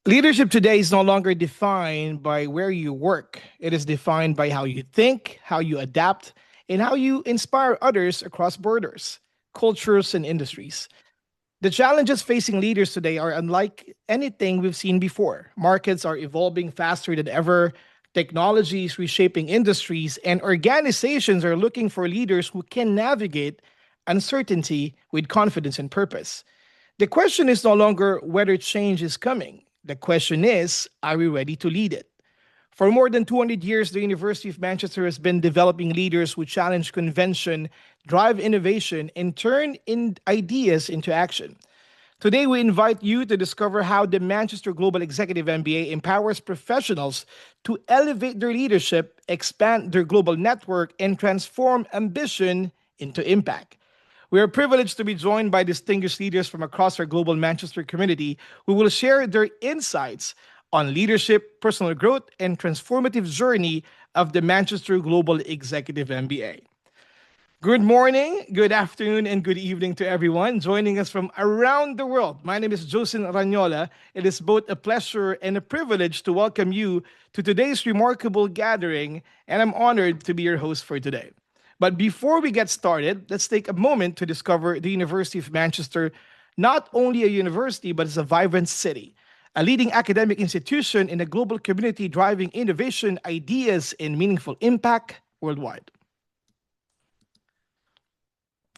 Leadership today is no longer defined by where you work. It is defined by how you think, how you adapt, and how you inspire others across borders, cultures, and industries. The challenges facing leaders today are unlike anything we've seen before. Markets are evolving faster than ever, technology is reshaping industries, and organizations are looking for leaders who can navigate uncertainty with confidence and purpose. The question is no longer whether change is coming. The question is, are we ready to lead it? For more than 200 years, the University of Manchester has been developing leaders who challenge convention, drive innovation, and turn ideas into action. Today, we invite you to discover how the Manchester Global Executive MBA empowers professionals to elevate their leadership, expand their global network, and transform ambition into impact. We are privileged to be joined by distinguished leaders from across our global Manchester community who will share their insights on leadership, personal growth, and transformative journey of the Manchester Global Executive MBA. Good morning, good afternoon, and good evening to everyone joining us from around the world. My name is Josin Ranyola. It is both a pleasure and a privilege to welcome you to today's remarkable gathering, and I'm honored to be your host for today. But before we get started, let's take a moment to discover the University of Manchester, not only a university, but as a vibrant city, a leading academic institution in a global community driving innovation, ideas, and meaningful impact worldwide.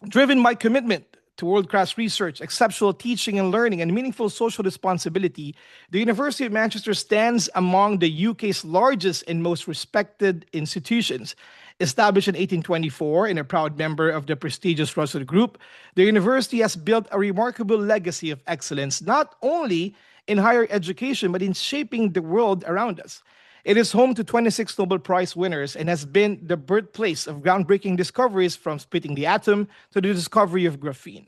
Driven by commitment to world class research, exceptional teaching and learning, and meaningful social responsibility, the University of Manchester stands among the UK's largest and most respected institutions. Established in 1824 and a proud member of the prestigious Russell Group, the university has built a remarkable legacy of excellence not only in higher education but in shaping the world around us. It is home to 26 Nobel Prize winners and has been the birthplace of groundbreaking discoveries from splitting the atom to the discovery of graphene.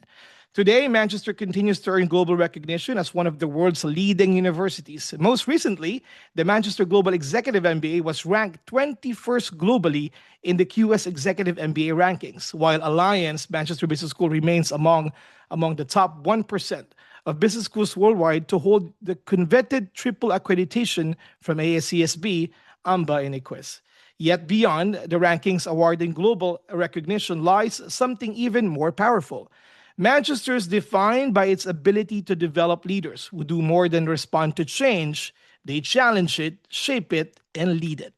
Today, Manchester continues to earn global recognition as one of the world's leading universities. Most recently, the Manchester Global Executive MBA was ranked 21st globally in the QS Executive MBA rankings, while Alliance Manchester Business School remains among the top 1% of business schools worldwide to hold the coveted triple accreditation from ASCSB, AMBA, and EQUIS. Yet beyond the rankings awarding global recognition lies something even more powerful. Manchester is defined by its ability to develop leaders who do more than respond to change. They challenge it, shape it, and lead it.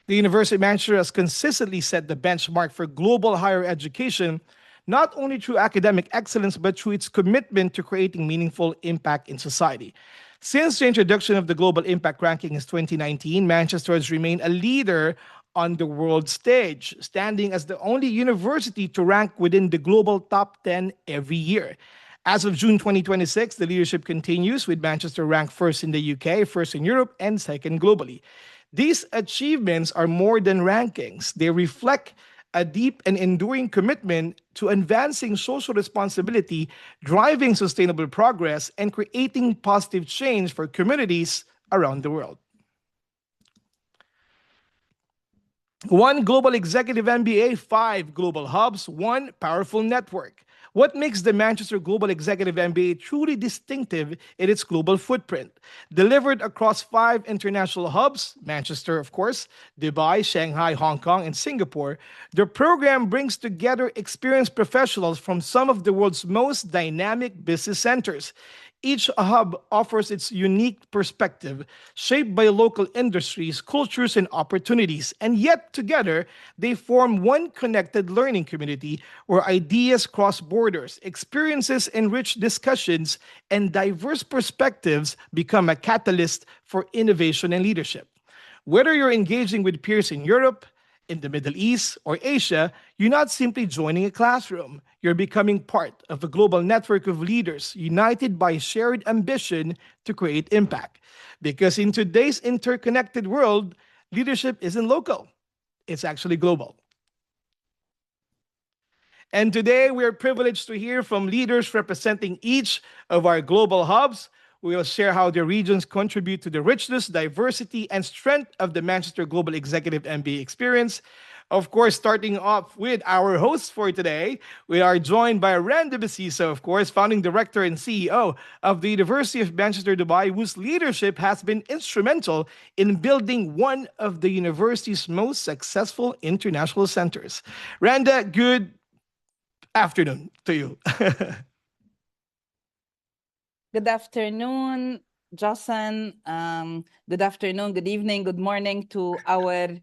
The University of Manchester has consistently set the benchmark for global higher education, not only through academic excellence, but through its commitment to creating meaningful impact in society. Since the introduction of the Global Impact Ranking in 2019, Manchester has remained a leader on the world stage, standing as the only university to rank within the global top 10 every year. As of June 2026, the leadership continues with Manchester ranked first in the UK, first in Europe, and second globally. These achievements are more than rankings. They reflect a deep and enduring commitment to advancing social responsibility, driving sustainable progress, and creating positive change for communities around the world. One global executive MBA, five global hubs, one powerful network. What makes the Manchester Global Executive MBA truly distinctive in its global footprint? Delivered across five international hubs, Manchester, of course, Dubai, Shanghai, Hong Kong, and Singapore, the program brings together experienced professionals from some of the world's most dynamic business centers. Each hub offers its unique perspective, shaped by local industries, cultures, and opportunities, and yet together they form one connected learning community where ideas cross borders, experiences enrich discussions, and diverse perspectives become a catalyst for innovation and leadership. Whether you're engaging with peers in Europe, in the Middle East, or Asia, you're not simply joining a classroom. You're becoming part of a global network of leaders united by shared ambition to create impact. Because in today's interconnected world, leadership isn't local, it's actually global. And today we are privileged to hear from leaders representing each of our global hubs. We will share how their regions contribute to the richness, diversity, and strength of the Manchester Global Executive MBA experience. Of course, starting off with our hosts for today, we are joined by Randa Besiso, of course, founding director and CEO of the University of Manchester, Dubai, whose leadership has been instrumental in building one of the university's most successful international centers. Randa, good afternoon to you. Good afternoon, Jocelyn. Good afternoon, good evening, good morning to our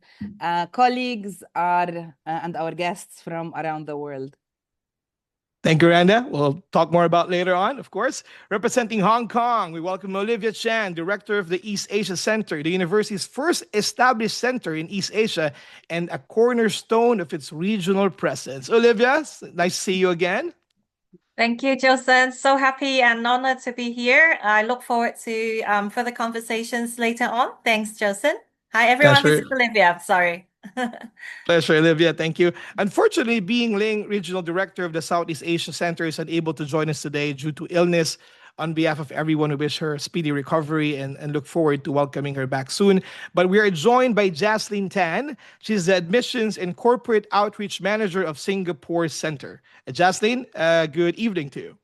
colleagues and our guests from around the world. Thank you, Randa. We'll talk more about later on, of course. Representing Hong Kong, we welcome Olivia Chan, Director of the East Asia Center, the university's first established center in East Asia and a cornerstone of its regional presence. Olivia, nice to see you again. Thank you, Joseph. So happy and honored to be here. I look forward to further conversations later on. Thanks, Joseph. Hi, everyone. This is Olivia. Sorry. Pleasure, Olivia. Thank you. Unfortunately, being Ling, Regional Director of the Southeast Asia Center, is unable to join us today due to illness. On behalf of everyone, we wish her speedy recovery and look forward to welcoming her back soon. But we are joined by Jaslyn Tan. She's the Admissions and Corporate Outreach Manager of Singapore Center. Jaslyn, good evening to you.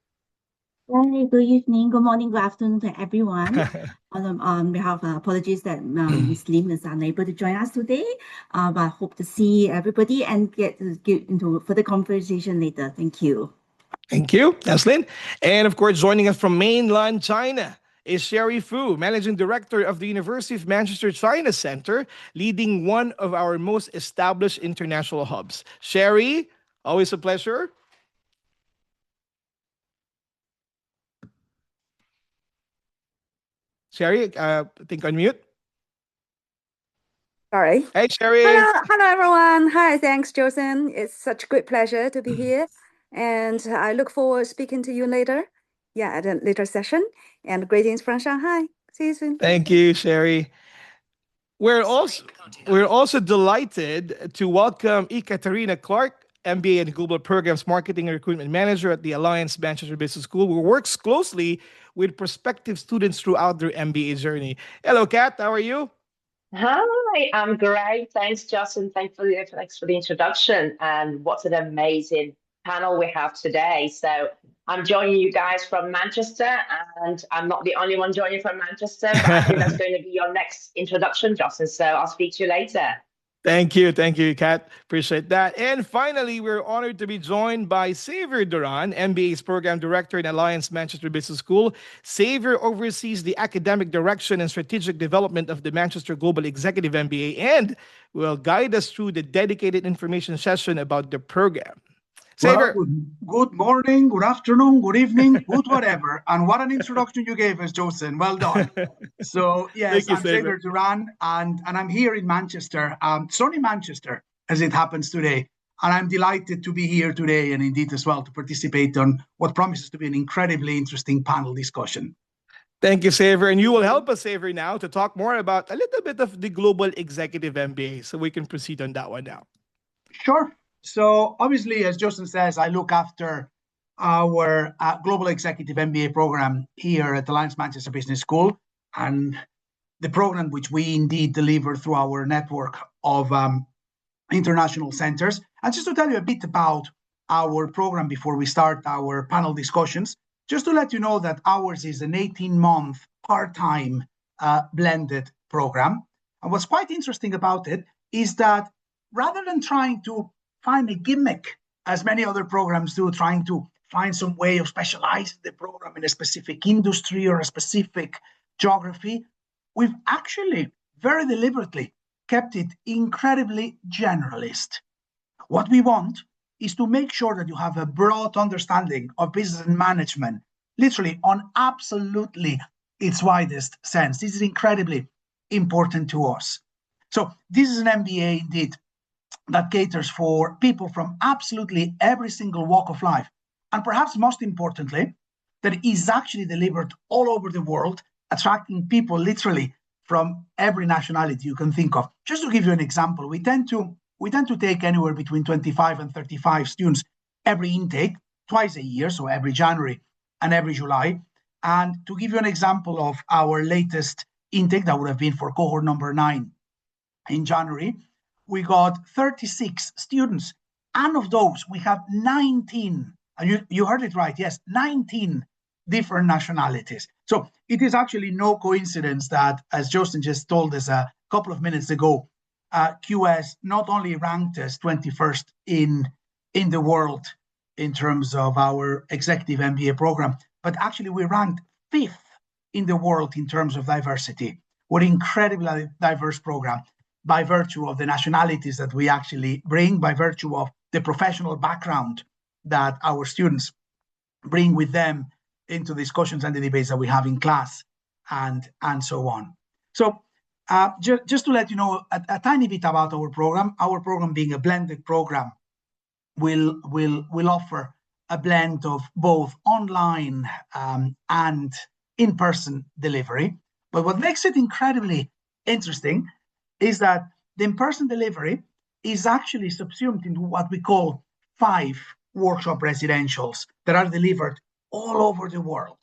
Hi, good evening, good morning, good afternoon to everyone. On behalf of apologies that Ms. Lim is unable to join us today, but hope to see everybody and get into further conversation later. Thank you. Thank you, Jaslyn. And of course, joining us from mainland China is Sherry Fu, Managing Director of the University of Manchester China Center, leading one of our most established international hubs. Sherry, always a pleasure. Sherry, I think unmute. Sorry. Hey, Sherry. Hello, everyone. Hi, thanks, Joseph. It's such a great pleasure to be here. And I look forward to speaking to you later. Yeah, at a later session. And greetings from Shanghai. See you soon. Thank you, Sherry. We're also delighted to welcome Ekaterina Clark, MBA and Global Programs Marketing and Recruitment Manager at the Alliance Manchester Business School, who works closely with prospective students throughout their MBA journey. Hello, Kat. How are you? Hi, I'm great. Thanks, Justin. Thanks for the introduction. And what an amazing panel we have today. So I'm joining you guys from Manchester, and I'm not the only one joining from Manchester, but I think that's going to be your next introduction, Justin. So I'll speak to you later. Thank you, Kat. Appreciate that. And finally, we're honored to be joined by Xavier Duran, MBA's Program Director in Alliance Manchester Business School. Xavier oversees the academic direction and strategic development of the Manchester Global Executive MBA and will guide us through the dedicated information session about the program. Xavier. Well, good morning, good afternoon, good evening, good whatever. And what an introduction you gave us, Joseph. Well done. So, yes, I'm Xavier Duran, and I'm here in Manchester, sunny Manchester, as it happens today. And I'm delighted to be here today and indeed as well to participate on what promises to be an incredibly interesting panel discussion. Thank you, Xavier. And you will help us, Xavier, now to talk more about a little bit of the Global Executive MBA. So we can proceed on that one now. Sure. So obviously, as Justin says, I look after our Global Executive MBA program here at the Alliance Manchester Business School, and the program which we indeed deliver through our network of international centers. And just to tell you a bit about our program before we start our panel discussions, just to let you know that ours is an 18-month part-time blended program. And what's quite interesting about it is that rather than trying to find a gimmick, as many other programs do, trying to find some way of specializing the program in a specific industry or a specific geography, we've actually very deliberately kept it incredibly generalist. What we want is to make sure that you have a broad understanding of business and management, literally on absolutely its widest sense. This is incredibly important to us. So this is an MBA indeed that caters for people from absolutely every single walk of life. And perhaps most importantly, that is actually delivered all over the world, attracting people literally from every nationality you can think of. Just to give you an example, we tend to take anywhere between 25 and 35 students every intake, twice a year, so every January and every July. And to give you an example of our latest intake, that would have been for cohort number 9 in January, we got 36 students. And of those, we have 19, and you heard it right, yes, 19 different nationalities. So it is actually no coincidence that, as Justin just told us a couple of minutes ago, QS not only ranked us 21st in the world in terms of our executive MBA program, but actually we ranked 5th in the world in terms of diversity. We're an incredibly diverse program by virtue of the nationalities that we actually bring, by virtue of the professional background that our students bring with them into discussions and the debates that we have in class, and so on. So just to let you know a tiny bit about our program being a blended program, will offer a blend of both online and in-person delivery. But what makes it incredibly interesting is that the in-person delivery is actually subsumed into what we call 5 workshop residentials that are delivered all over the world.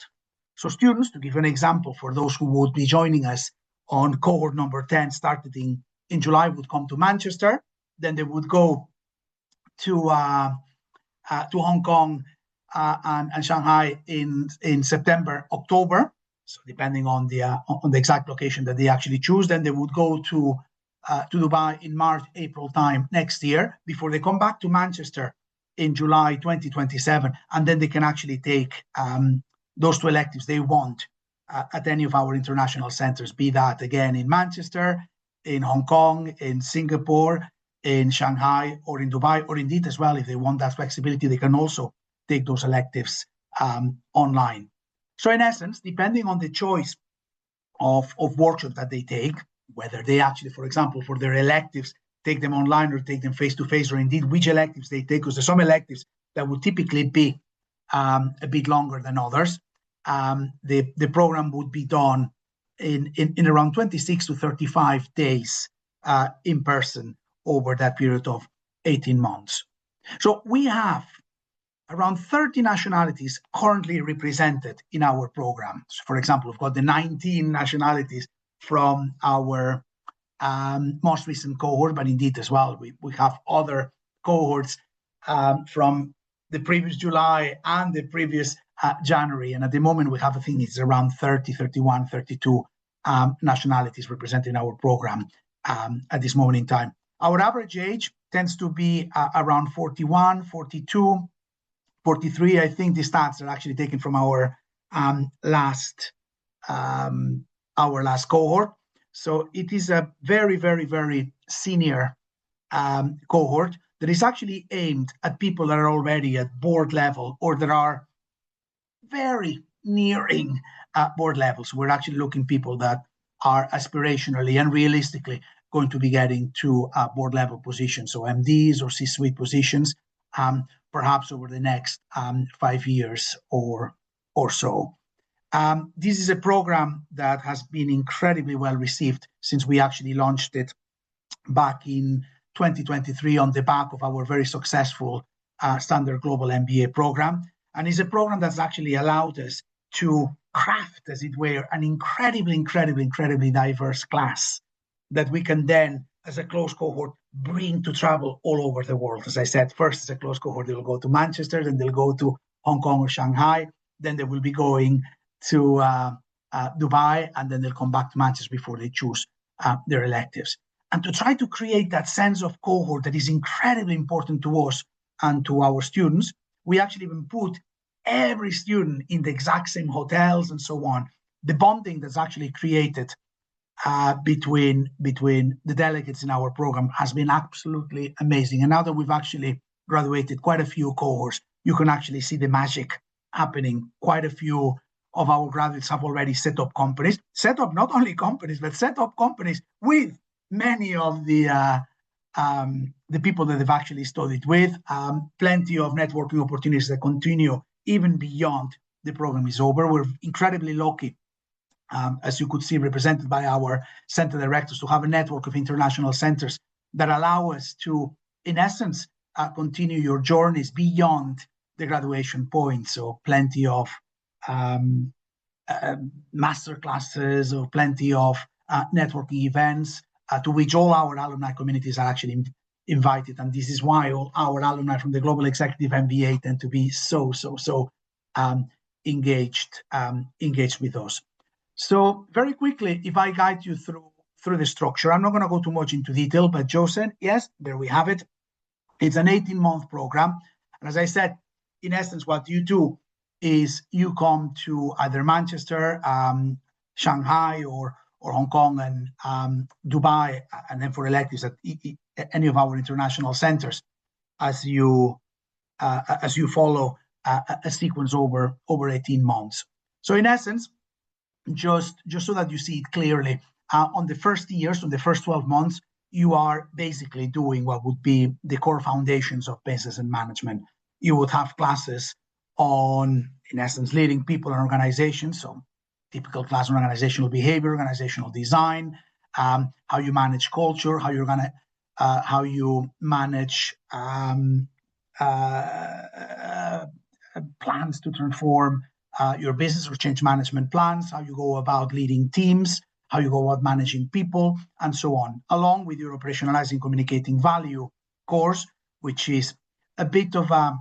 So students, to give you an example, for those who would be joining us on cohort number 10, started in July, would come to Manchester, then they would go to Hong Kong and Shanghai in September, October. So depending on the exact location that they actually choose, then they would go to Dubai in March, April time next year, before they come back to Manchester in July 2027, and then they can actually take those 2 electives they want at any of our international centers, be that again in Manchester, in Hong Kong, in Singapore, in Shanghai, or in Dubai, or indeed as well, if they want that flexibility, they can also take those electives online. So in essence, depending on the choice of workshops that they take, whether they actually, for example, for their electives, take them online or take them face-to-face, or indeed which electives they take, because there's some electives that would typically be a bit longer than others. The program would be done in around 26 to 35 days in person over that period of 18 months. So we have around 30 nationalities currently represented in our program. So for example, we've got the 19 nationalities from our most recent cohort, but indeed as well, we have other cohorts from the previous July and the previous January. And at the moment, we have, I think it's around 30, 31, 32 nationalities represented in our program at this moment in time. Our average age tends to be around 41, 42, 43. I think the stats are actually taken from our last cohort. So it is a very, very, very senior cohort that is actually aimed at people that are already at board level or that are very nearing board levels. We're actually looking people that are aspirationally and realistically going to be getting to board level positions, so MDs or C-suite positions, perhaps over the next 5 years or so. This is a program that has been incredibly well received since we actually launched it back in 2023 on the back of our very successful Standard Global MBA program. And it's a program that's actually allowed us to craft, as it were, an incredibly diverse class that we can then, as a closed cohort, bring to travel all over the world. As I said, first as a closed cohort, they'll go to Manchester, then they'll go to Hong Kong or Shanghai, then they will be going to Dubai, and then they'll come back to Manchester before they choose their electives. And to try to create that sense of cohort that is incredibly important to us and to our students, we actually even put every student in the exact same hotels and so on. The bonding that's actually created between the delegates in our program has been absolutely amazing. And now that we've actually graduated quite a few cohorts, you can actually see the magic happening. Quite a few of our graduates have already set up companies, not only companies, but set up companies with many of the people that they've actually studied with. Plenty of networking opportunities that continue even beyond the program is over. We're incredibly lucky, as you could see represented by our center directors, to have a network of international centers that allow us to, in essence, continue your journeys beyond the graduation point. So plenty of master classes or plenty of networking events, to which all our alumni communities are actually invited. And this is why all our alumni from the Global Executive MBA tend to be so engaged with us. So very quickly, if I guide you through the structure, I'm not going to go too much into detail, but Joseph, yes, there we have it. It's an 18-month program. And as I said, in essence, what you do is you come to either Manchester, Shanghai, or Hong Kong and Dubai, and then for electives at any of our international centers, as you follow a sequence over 18 months. So in essence, just so that you see it clearly, on the first years, on the first 12 months, you are basically doing what would be the core foundations of business and management. You would have classes on, in essence, leading people and organizations. So typical class on organizational behavior, organizational design, how you manage culture, how you manage plans to transform your business or change management plans, how you go about leading teams, how you go about managing people, and so on, along with your operationalizing communicating value course, which is a bit of a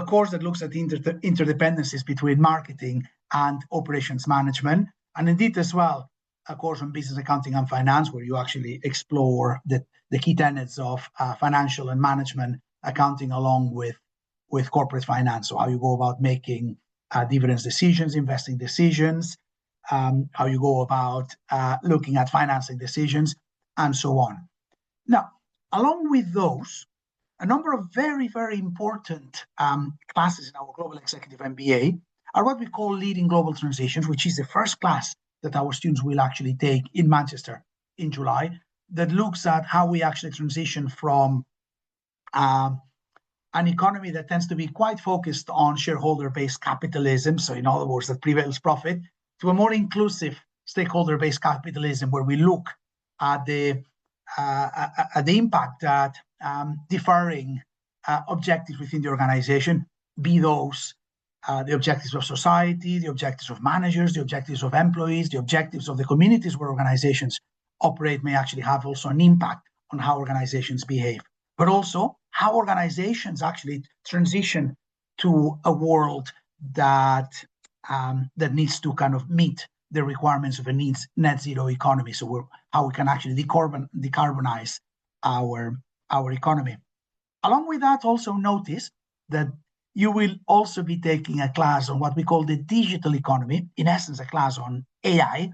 course that looks at the interdependencies between marketing and operations management, and indeed as well a course on business accounting and finance, where you actually explore the key tenets of financial and management accounting along with corporate finance. So how you go about making dividends decisions, investing decisions, how you go about looking at financing decisions, and so on. Now, along with those, a number of very, very important classes in our Global Executive MBA are what we call Leading Global Transitions, which is the first class that our students will actually take in Manchester in July, that looks at how we actually transition from an economy that tends to be quite focused on shareholder-based capitalism, so in other words, that prevails profit, to a more inclusive stakeholder-based capitalism, where we look at the impact that differing objectives within the organization, be those the objectives of society, the objectives of managers, the objectives of employees, the objectives of the communities where organizations operate, may actually have also an impact on how organizations behave, but also how organizations actually transition to a world that needs to kind of meet the requirements of a net zero economy. So how we can actually decarbonize our economy. Along with that, also notice that you will also be taking a class on what we call the digital economy, in essence, a class on AI,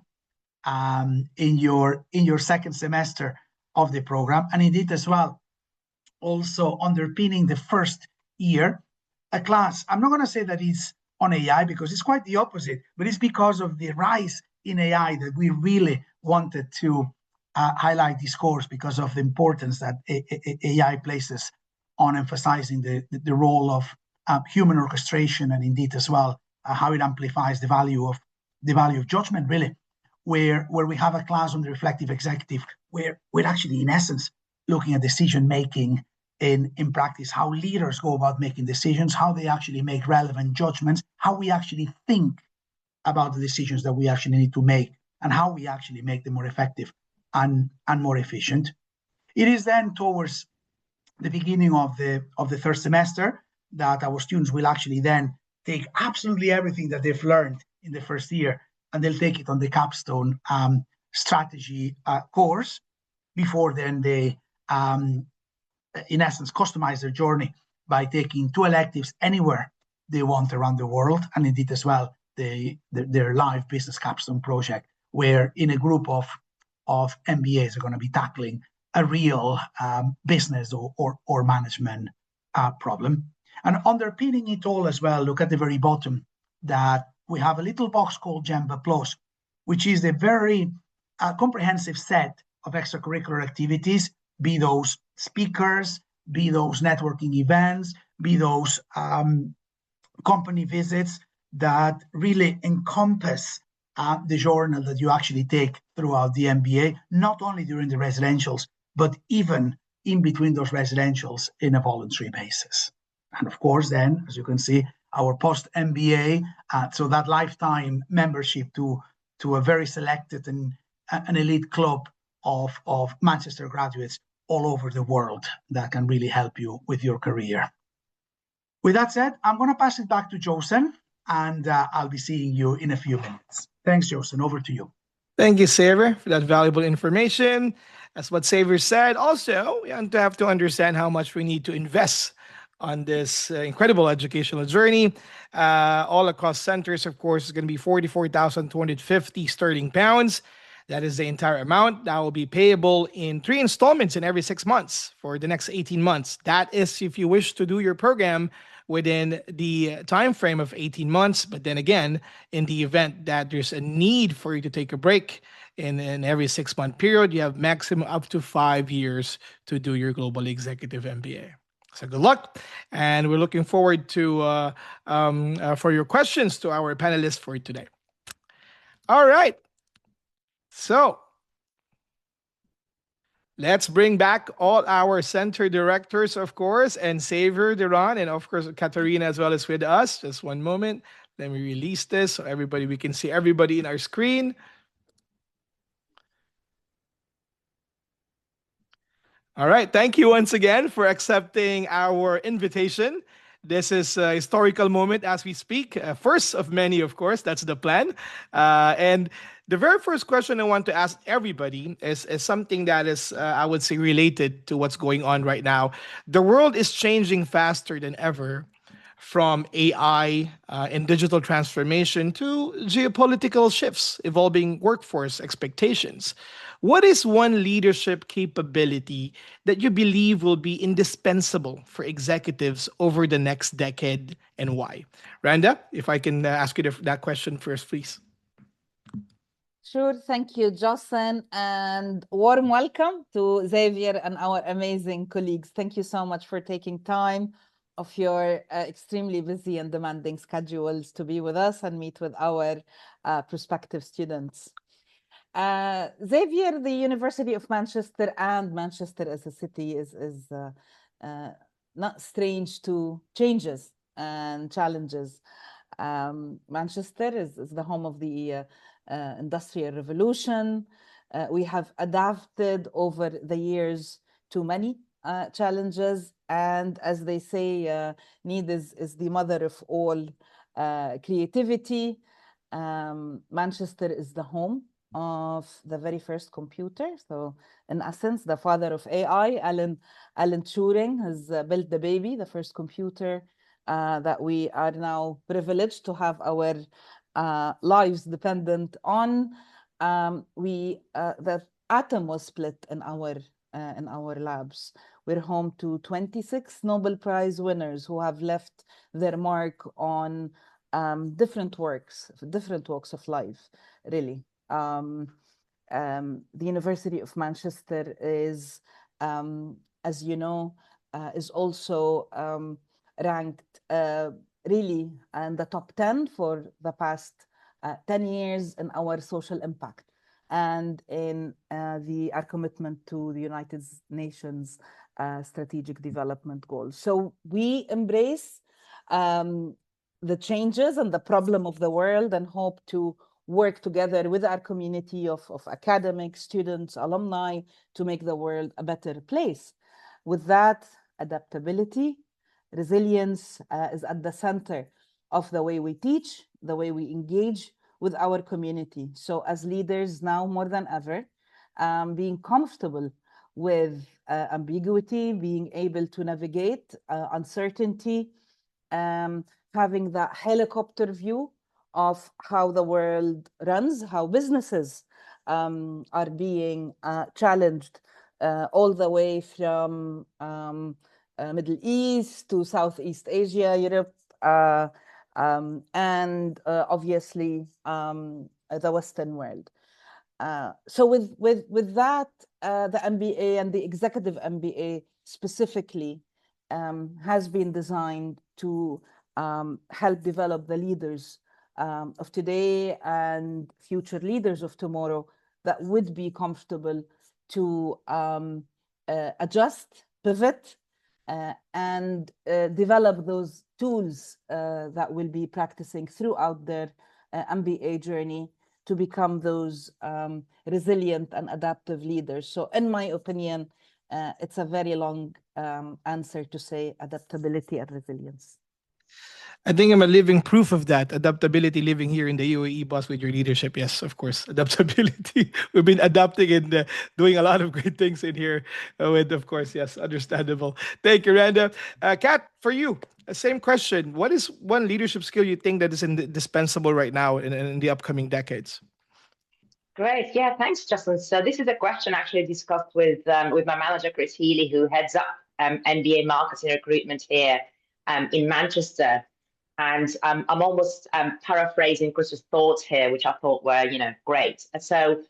in your second semester of the program. And indeed as well, also underpinning the first year, a class, I'm not going to say that it's on AI, because it's quite the opposite, but it's because of the rise in AI that we really wanted to highlight this course, because of the importance that AI places on emphasizing the role of human orchestration, and indeed as well how it amplifies the value of judgment, really, where we have a class on the reflective executive, where we're actually in essence looking at decision making in practice, how leaders go about making decisions, how they actually make relevant judgments, how we actually think about the decisions that we actually need to make, and how we actually make them more effective and more efficient. It is then towards the beginning of the third semester that our students will actually then take absolutely everything that they've learned in the first year, and they'll take it on the capstone strategy course, before then they in essence customize their journey by taking 2 electives anywhere they want around the world, and indeed as well their live business capstone project, where in a group of MBAs are going to be tackling a real business or management problem. And underpinning it all as well, look at the very bottom, that we have a little box called Gemba Plus, which is a very comprehensive set of extracurricular activities, be those speakers, be those networking events, be those company visits, that really encompass the journal that you actually take throughout the MBA, not only during the residentials, but even in between those residentials in a voluntary basis. And of course, then, as you can see, our post-MBA, so that lifetime membership to a very selected and an elite club of Manchester graduates all over the world that can really help you with your career. With that said, I'm going to pass it back to Josen, and I'll be seeing you in a few minutes. Thanks, Josen. Over to you. Thank you, Xavier, for that valuable information. As what Xavier said, also, we have to understand how much we need to invest on this incredible educational journey. All across centers, of course, is going to be 44,250 sterling pounds. That is the entire amount that will be payable in 3 installments in every 6 months for the next 18 months. That is if you wish to do your program within the time frame of 18 months. But then again, in the event that there's a need for you to take a break in every 6-month period, you have maximum up to 5 years to do your Global Executive MBA. So good luck, and we're looking forward to for your questions to our panelists for today. All right. So let's bring back all our center directors, of course, and Xavier Duran, and of course, Katarina as well as with us. Just one moment. Let me release this so we can see everybody in our screen. All right. Thank you once again for accepting our invitation. This is a historical moment as we speak. First of many, of course. That's the plan. And the very first question I want to ask everybody is something that is, I would say, related to what's going on right now. The world is changing faster than ever, from AI and digital transformation to geopolitical shifts, evolving workforce expectations. What is one leadership capability that you believe will be indispensable for executives over the next decade, and why? Randa, if I can ask you that question first, please. Sure. Thank you, Jocelyn, and warm welcome to Xavier and our amazing colleagues. Thank you so much for taking time of your extremely busy and demanding schedules to be with us and meet with our prospective students. Xavier, the University of Manchester and Manchester as a city is not strange to changes and challenges. Manchester is the home of the Industrial Revolution. We have adapted over the years to many challenges, and as they say, need is the mother of all creativity. Manchester is the home of the very first computer. So in essence, the father of AI, Alan Turing, has built the baby, the first computer that we are now privileged to have our lives dependent on. The atom was split in our labs. We're home to 26 Nobel Prize winners who have left their mark on different walks of life, really. The University of Manchester is, as you know, is also ranked really in the top 10 for the past 10 years in our social impact and in our commitment to the United Nations strategic development goals. So we embrace the changes and the problem of the world and hope to work together with our community of academics, students, alumni to make the world a better place. With that, adaptability, resilience is at the center of the way we teach, the way we engage with our community. So as leaders now more than ever, being comfortable with ambiguity, being able to navigate uncertainty, having that helicopter view of how the world runs, how businesses are being challenged all the way from Middle East to Southeast Asia, Europe, and obviously the Western world. So with that, the MBA and the executive MBA specifically has been designed to help develop the leaders of today and future leaders of tomorrow that would be comfortable to adjust, pivot, and develop those tools that will be practicing throughout their MBA journey to become those resilient and adaptive leaders. So in my opinion, it's a very long answer to say adaptability and resilience. I think I'm a living proof of that. Adaptability living here in the UAE, boss, with your leadership. Yes, of course. Adaptability. We've been adapting and doing a lot of great things in here with, of course, yes, understandable. Thank you, Randa. Kat, for you, same question. What is one leadership skill you think that is indispensable right now in the upcoming decades? Great. Yeah, thanks, Justin. So this is a question actually discussed with my manager, Chris Healy, who heads up MBA marketing recruitment here in Manchester. And I'm almost paraphrasing Chris's thoughts here, which I thought were, great. So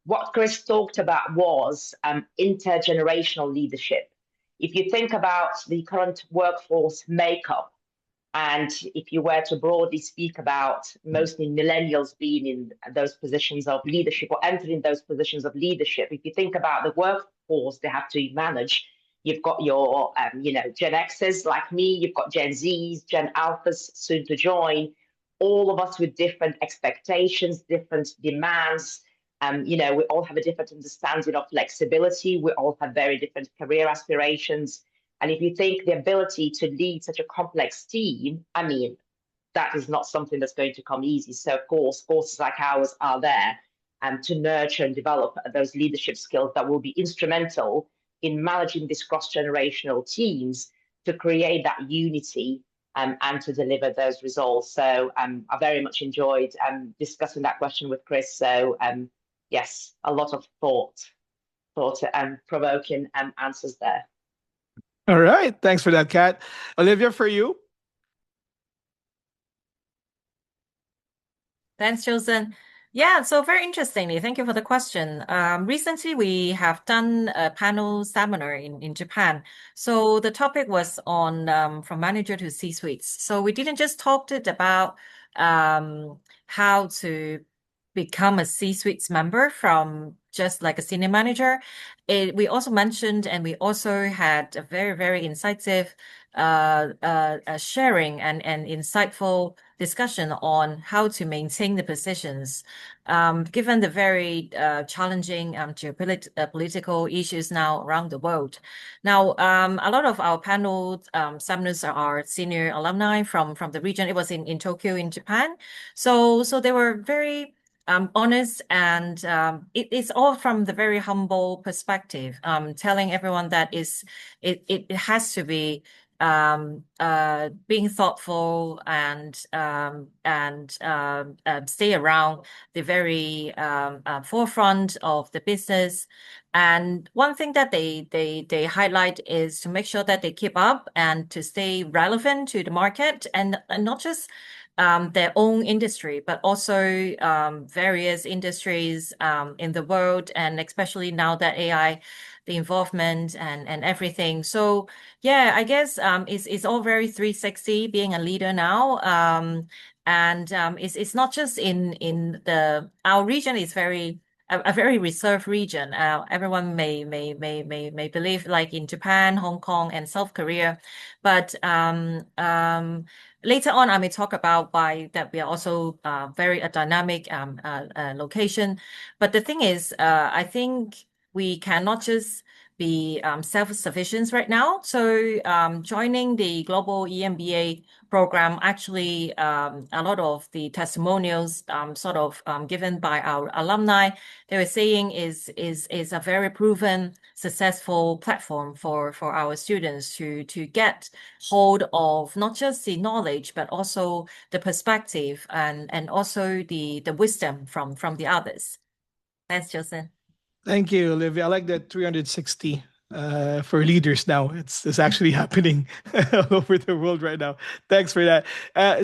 what Chris talked about was intergenerational leadership. If you think about the current workforce makeup, and if you were to broadly speak about mostly millennials being in those positions of leadership or entering those positions of leadership, if you think about the workforce they have to manage, you've got your, Gen X's like me, you've got Gen Z's, Gen Alphas soon to join, all of us with different expectations, different demands. We all have a different understanding of flexibility. We all have very different career aspirations. And if you think the ability to lead such a complex team, that is not something that's going to come easy. So of course, courses like ours are there to nurture and develop those leadership skills that will be instrumental in managing these cross-generational teams to create that unity and to deliver those results. So I very much enjoyed discussing that question with Chris. So yes, a lot of thought and provoking answers there. All right. Thanks for that, Kat. Olivia, for you? Thanks, Joseph. Yeah, so very interestingly, thank you for the question. Recently, we have done a panel seminar in Japan. So the topic was on from manager to C-suites. So we didn't just talk about how to become a C-suites member from just like a senior manager. We also mentioned, and we also had a very, very incisive sharing and insightful discussion on how to maintain the positions, given the very challenging geopolitical issues now around the world. Now, a lot of our panel seminars are senior alumni from the region. It was in Tokyo, in Japan. So they were very honest, and it's all from the very humble perspective, telling everyone that it has to be being thoughtful and stay around the very forefront of the business. And one thing that they highlight is to make sure that they keep up and to stay relevant to the market, and not just their own industry, but also various industries in the world, and especially now that AI, the involvement and everything. So yeah, I guess it's all very 360 being a leader now. And it's not just in our region is very a very reserved region. Everyone may believe, like in Japan, Hong Kong, and South Korea, but later on, I may talk about why that we are also very a dynamic location. But the thing is, I think we cannot just be self-sufficient right now. So joining the Global EMBA program, actually a lot of the testimonials given by our alumni, they were saying is a very proven, successful platform for our students to get hold of not just the knowledge, but also the perspective and also the wisdom from the others. Thanks, Joseph. Thank you, Olivia. I like that 360 for leaders now. It's actually happening all over the world right now. Thanks for that.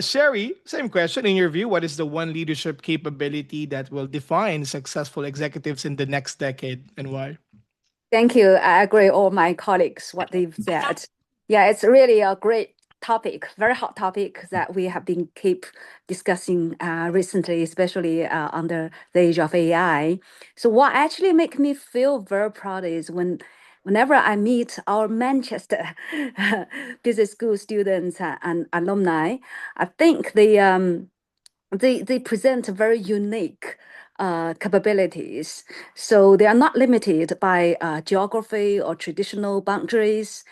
Sherry, same question. In your view, what is the one leadership capability that will define successful executives in the next decade, and why? Thank you. I agree all my colleagues what they've said. Yeah, it's really a great topic, very hot topic that we have been keep discussing recently, especially under the age of AI. So what actually make me feel very proud is whenever I meet our Manchester Business School students and alumni, I think they present very unique capabilities. So they are not limited by geography or traditional boundaries.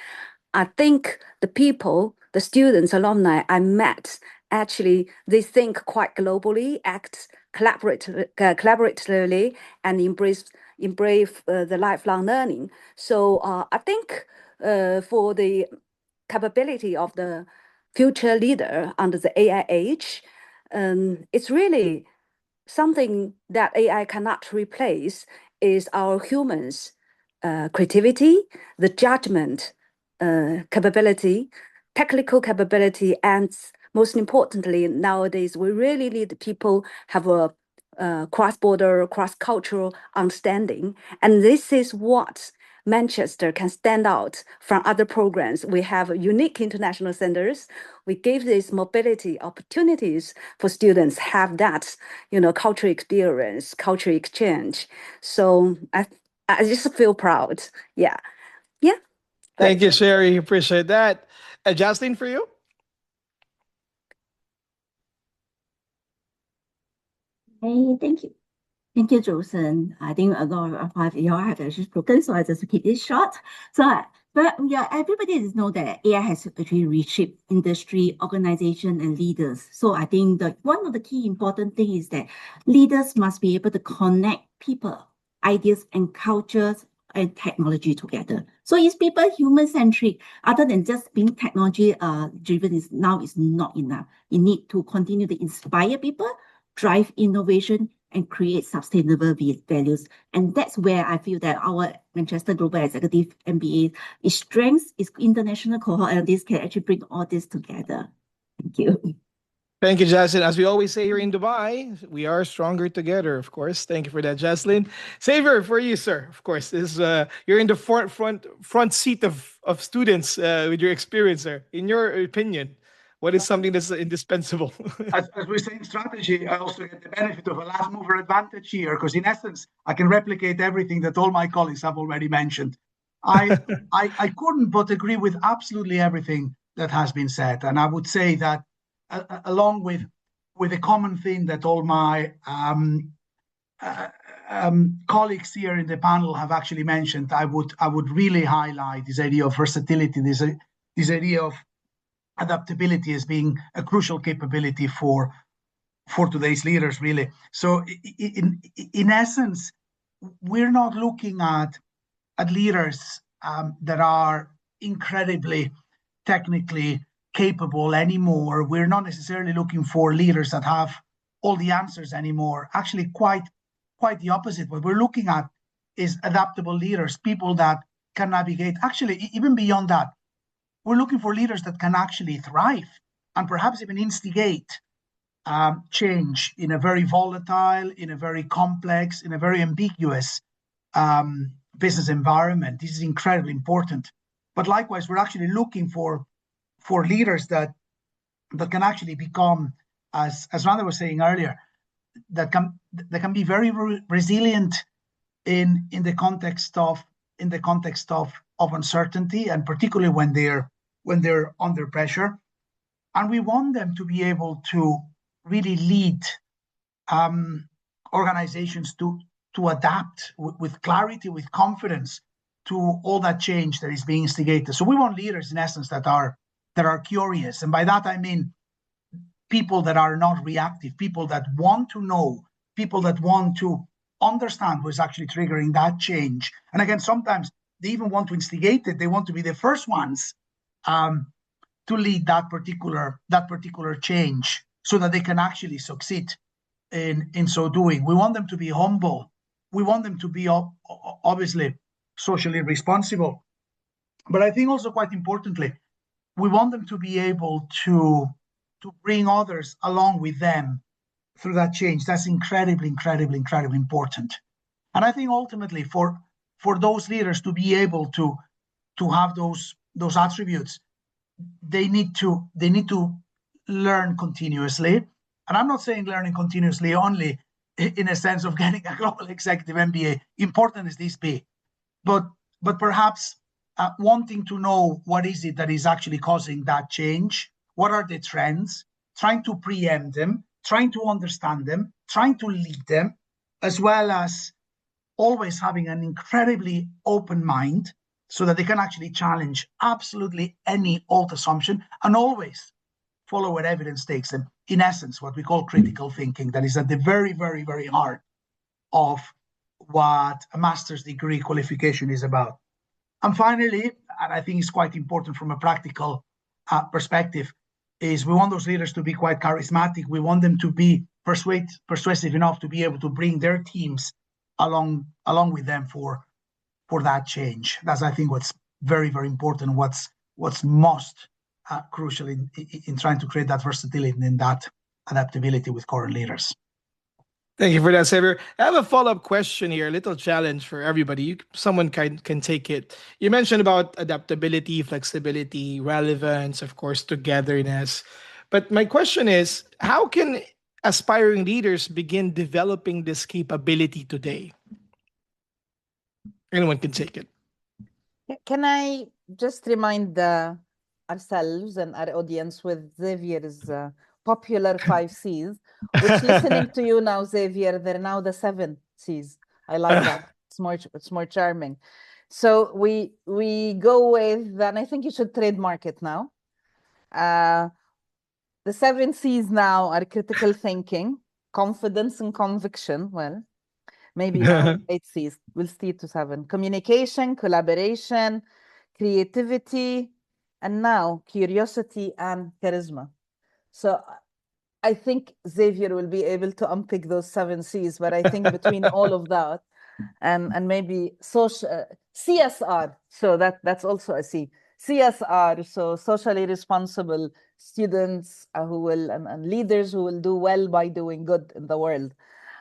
I think the people, the students, alumni I met, actually, they think quite globally, act collaboratively, and embrace the lifelong learning. So I think for the capability of the future leader under the AI age, it's really something that AI cannot replace is our humans' creativity, the judgment capability, technical capability, and most importantly, nowadays we really need people have a cross-border, cross-cultural understanding, and this is what Manchester can stand out from other programs. We have unique international centers. We give these mobility opportunities for students have that, cultural experience, cultural exchange. So I just feel proud. Yeah. Yeah. Thank you, Sherry. Appreciate that. Jocelyn, for you? Hey, thank you. Thank you, Johnson. I think a lot of you all have actually spoken, so I just keep it short. But yeah, everybody does know that AI has actually reshaped industry, organization, and leaders. So I think one of the key important things is that leaders must be able to connect people, ideas, and cultures and technology together. So is people human centric, other than just being technology driven is not enough. You need to continue to inspire people, drive innovation, and create sustainable values. And that's where I feel that our Manchester Global Executive MBA, its strength is international cohort, and this can actually bring all this together. Thank you. Thank you, Jocelyn. As we always say here in Dubai, we are stronger together, of course. Thank you for that, Jocelyn. Xavier, for you, sir. Of course, this you're in the front seat of students with your experience, sir. In your opinion, what is something that's indispensable? As we say in strategy, I also get the benefit of a last mover advantage here, because in essence, I can replicate everything that all my colleagues have already mentioned. I couldn't but agree with absolutely everything that has been said. And I would say that along with a common theme that all my colleagues here in the panel have actually mentioned, I would really highlight this idea of versatility, this idea of adaptability as being a crucial capability for today's leaders, really. So in essence, we're not looking at leaders that are incredibly technically capable anymore. We're not necessarily looking for leaders that have all the answers anymore. Actually, quite the opposite. What we're looking at is adaptable leaders, people that can navigate. Actually, even beyond that, we're looking for leaders that can actually thrive and perhaps even instigate change in a very volatile, in a very complex, in a very ambiguous business environment. This is incredibly important. But likewise, we're actually looking for leaders that can actually become, as Randa was saying earlier, that can be very resilient in the context of uncertainty, and particularly when they're under pressure. And we want them to be able to really lead organizations to adapt with clarity, with confidence to all that change that is being instigated. So we want leaders, in essence, that are curious. And by that, I mean people that are not reactive, people that want to know, people that want to understand what's actually triggering that change. And again, sometimes they even want to instigate it. They want to be the first ones to lead that particular change, so that they can actually succeed in so doing. We want them to be humble. We want them to be obviously socially responsible. But I think also, quite importantly, we want them to be able to bring others along with them through that change. That's incredibly important. And I think ultimately for those leaders to be able to have those attributes, they need to learn continuously. And I'm not saying learning continuously only in a sense of getting a Global Executive MBA, important as this be, but perhaps wanting to know what is it that is actually causing that change, what are the trends, trying to preempt them, trying to understand them, trying to lead them, as well as always having an incredibly open mind so that they can actually challenge absolutely any old assumption and always follow where evidence takes them. In essence, what we call critical thinking, that is at the very, very, very heart of what a master's degree qualification is about. And finally, and I think it's quite important from a practical perspective, is we want those leaders to be quite charismatic. We want them to be persuasive enough to be able to bring their teams along with them for that change. That's, I think, what's very, very important, what's most crucial in trying to create that versatility and that adaptability with current leaders. Thank you for that, Xavier. I have a follow-up question here, a little challenge for everybody. Someone can take it. You mentioned about adaptability, flexibility, relevance, of course, togetherness. But my question is, how can aspiring leaders begin developing this capability today? Anyone can take it. Can I just remind ourselves and our audience with Xavier's popular 5 C's, which listening to you now, Xavier, they're now the 7 C's. I like that. It's more charming. So we go with, and I think you should trademark it now. The 7 C's now are critical thinking, confidence and conviction. Well, maybe now 8 C's. We'll steer to 7. Communication, collaboration, creativity, and now curiosity and charisma. So I think Xavier will be able to unpick those 7 C's, but I think between all of that and maybe social CSR, so that's also a C. CSR, so socially responsible students who will and leaders who will do well by doing good in the world.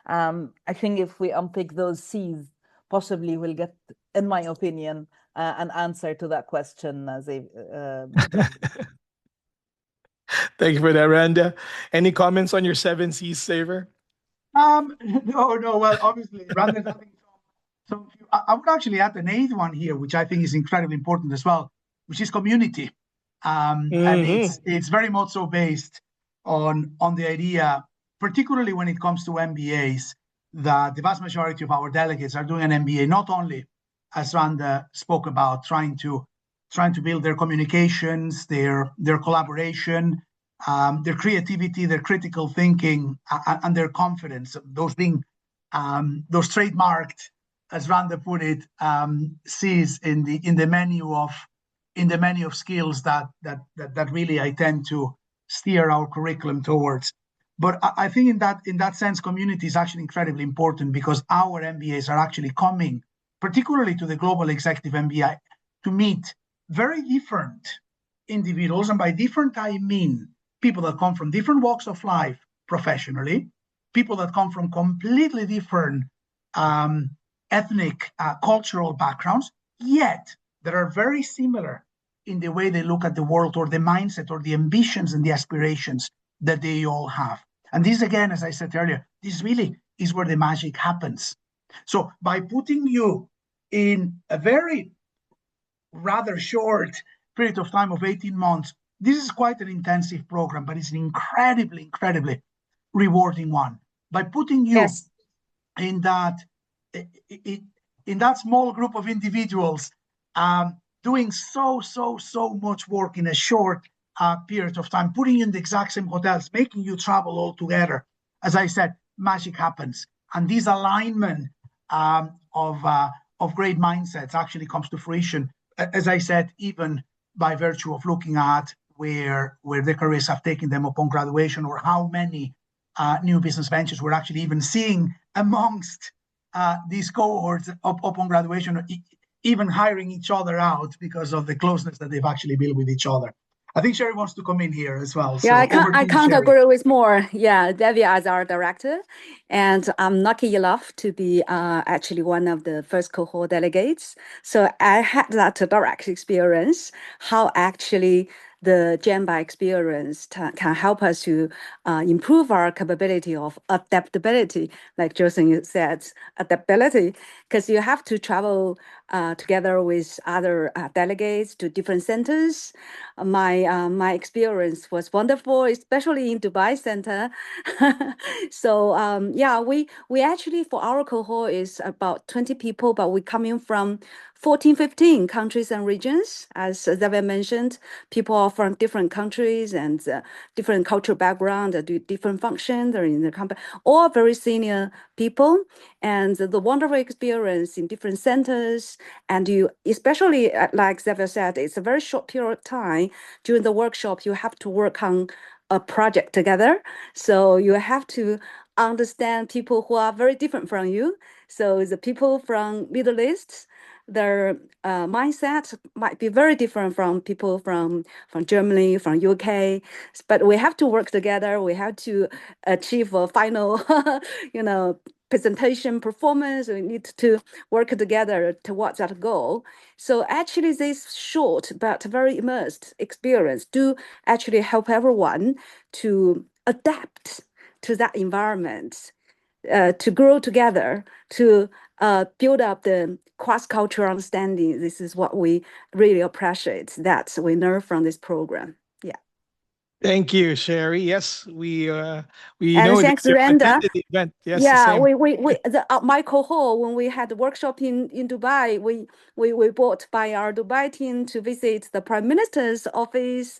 I think if we unpick those C's, possibly we'll get, in my opinion, an answer to that question. Thank you for that, Randa. Any comments on your 7 C's, Xavier? No. Well, obviously, Randa's having some. I would actually add an 8th one here, which I think is incredibly important as well, which is community. And it's very much so based on the idea, particularly when it comes to MBAs, that the vast majority of our delegates are doing an MBA, not only, as Randa spoke about, trying to build their communications, their collaboration, their creativity, their critical thinking, and their confidence. Those being those trademarked, as Randa put it, C's in the menu of skills that really I tend to steer our curriculum towards. But I think in that sense, community is actually incredibly important, because our MBAs are actually coming, particularly to the Global Executive MBA, to meet very different individuals. And by different, I mean people that come from different walks of life professionally, people that come from completely different ethnic, cultural backgrounds, yet that are very similar in the way they look at the world, or the mindset, or the ambitions and the aspirations that they all have. And this, again, as I said earlier, this really is where the magic happens. So by putting you in a very rather short period of time of 18 months, this is quite an intensive program, but it's an incredibly, incredibly rewarding one. By putting you in that small group of individuals, doing so much work in a short period of time, putting you in the exact same hotels, making you travel all together. As I said, magic happens. And this alignment of great mindsets actually comes to fruition, as I said, even by virtue of looking at where their careers have taken them upon graduation, or how many new business ventures we're actually even seeing amongst these cohorts upon graduation, even hiring each other out because of the closeness that they've actually built with each other. I think Sherry wants to come in here as well. Yeah, So I can't agree with more. Yeah, Debbie as our director, and I'm lucky enough to be actually one of the first cohort delegates. So I had that direct experience, how actually the Gemba experience can help us to improve our capability of adaptability, like Josen said, adaptability, because you have to travel together with other delegates to different centers. My experience was wonderful, especially in Dubai Center. So yeah, we actually, for our cohort is about 20 people, but we coming from 14, 15 countries and regions. As Xavier mentioned, people are from different countries and different cultural background, do different functions. They're in the company, all very senior people, and the wonderful experience in different centers. And you, especially like Xavier said, it's a very short period of time. During the workshop, you have to work on a project together. So you have to understand people who are very different from you. So the people from Middle East, their mindset might be very different from people from Germany, from UK, but we have to work together. We have to achieve a final, presentation performance. We need to work together towards that goal. So actually, this short but very immersed experience do actually help everyone to adapt to that environment, to grow together, to build up the cross-cultural understanding. This is what we really appreciate that we learn from this program. Yeah. Thank you, Sherry. Yes, we And know that thanks, you Randa. attended the event. Yes, the Yeah, same. my cohort, when we had the workshop in Dubai, we brought by our Dubai team to visit the Prime Minister's office.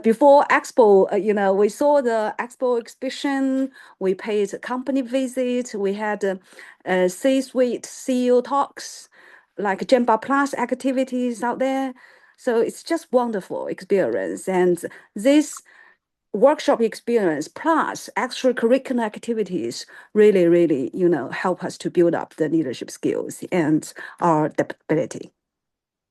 Before Expo, we saw the Expo exhibition. We paid a company visit. We had C-suite CEO talks, like Gemba Plus activities out there. So it's just wonderful experience. And this workshop experience plus extracurricular activities really, help us to build up the leadership skills and our adaptability.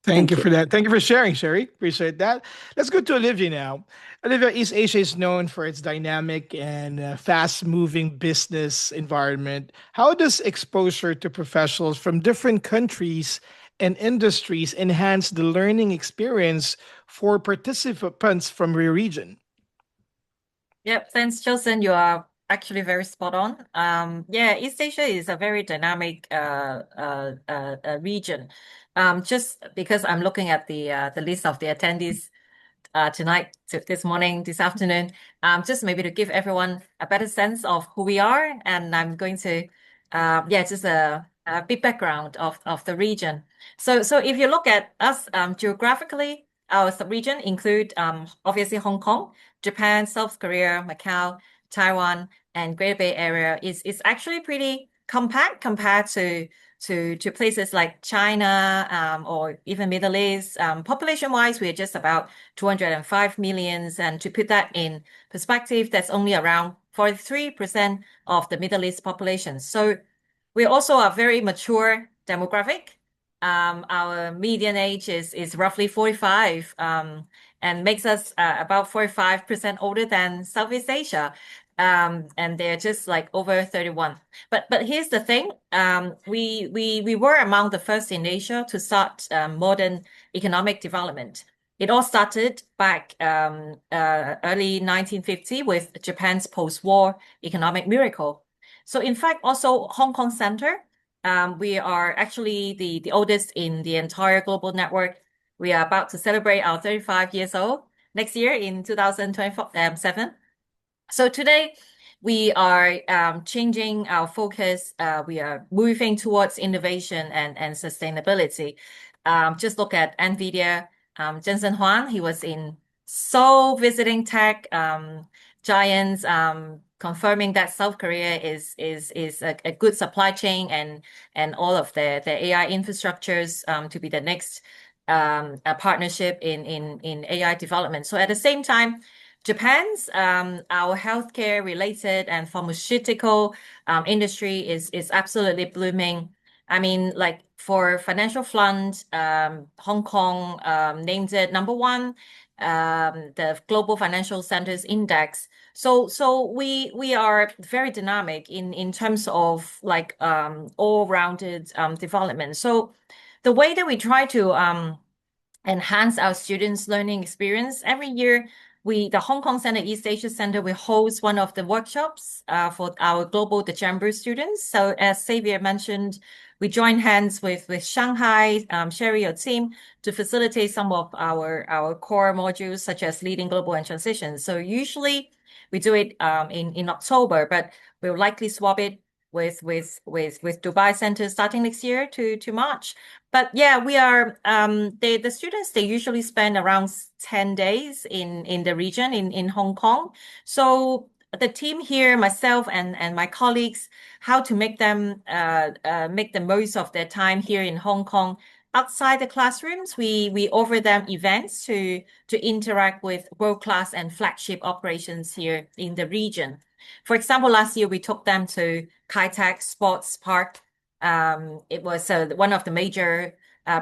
Thank you for that. Thank you for sharing, Sherry. Appreciate that. Let's go to Olivia now. Olivia, East Asia is known for its dynamic and fast-moving business environment. How does exposure to professionals from different countries and industries enhance the learning experience for participants from your region? Yep, thanks, Josen. You are actually very spot on. Yeah, East Asia is a very dynamic region. Just because I'm looking at the list of the attendees tonight, this morning, this afternoon, just maybe to give everyone a better sense of who we are, and I'm going to, just a big background of the region. So if you look at us geographically, our sub-region include obviously Hong Kong, Japan, South Korea, Macau, Taiwan, and Greater Bay Area is actually pretty compact compared to places like China or even Middle East. Population-wise, we're just about 205 millions. And to put that in perspective, that's only around 43% of the Middle East population. So we also are very mature demographic. Our median age is roughly 45 and makes us about 45% older than Southeast Asia. And they're just like over 31. But here's the thing. We were among the first in Asia to start modern economic development. It all started back early 1950 with Japan's post-war economic miracle. So in fact, also Hong Kong Center, we are actually the oldest in the entire global network. We are about to celebrate our 35 years old next year in 2027. So today, we are changing our focus. We are moving towards innovation and sustainability. Just look at NVIDIA. Jensen Huang, he was in Seoul visiting tech giants, confirming that South Korea is a good supply chain and all of the AI infrastructures to be the next partnership in AI development. So at the same time, Japan's our healthcare related and pharmaceutical industry is absolutely blooming. I mean, like for financial fund, Hong Kong named it number one, the Global Financial Centers Index. So we are very dynamic in terms of like all-rounded development. So the way that we try to enhance our students' learning experience. Every year, the Hong Kong Center East Asia Center, we host one of the workshops for our Global the Chamber students. So as Xavier mentioned, we join hands with Shanghai, Sherry, your team, to facilitate some of our core modules, such as leading global and transition. So usually we do it in October, but we'll likely swap it with Dubai Center starting next year to March. But yeah, we are the students, they usually spend around 10 days in the region in Hong Kong. So the team here, myself and my colleagues, how to make them make the most of their time here in Hong Kong. Outside the classrooms, we offer them events to interact with world-class and flagship operations here in the region. For example, last year we took them to Kai Tak Sports Park. It was one of the major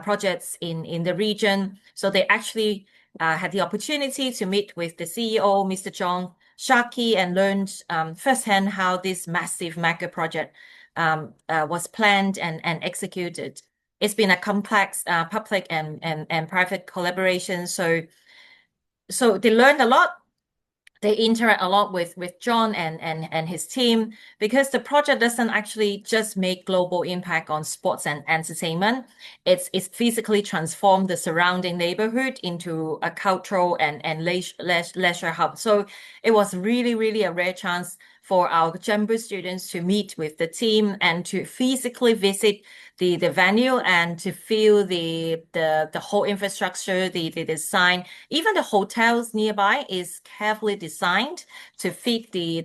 projects in the region. So they actually had the opportunity to meet with the CEO, Mr. John Sharkey, and learned firsthand how this massive mega project was planned and executed. It's been a complex public and private collaboration. So they learned a lot. They interact a lot with John and his team, because the project doesn't actually just make global impact on sports and entertainment. It's physically transformed the surrounding neighborhood into a cultural and leisure hub. So it was really a rare chance for our Chamber students to meet with the team and to physically visit the venue and to feel the whole infrastructure, the design. Even the hotels nearby is carefully designed to fit the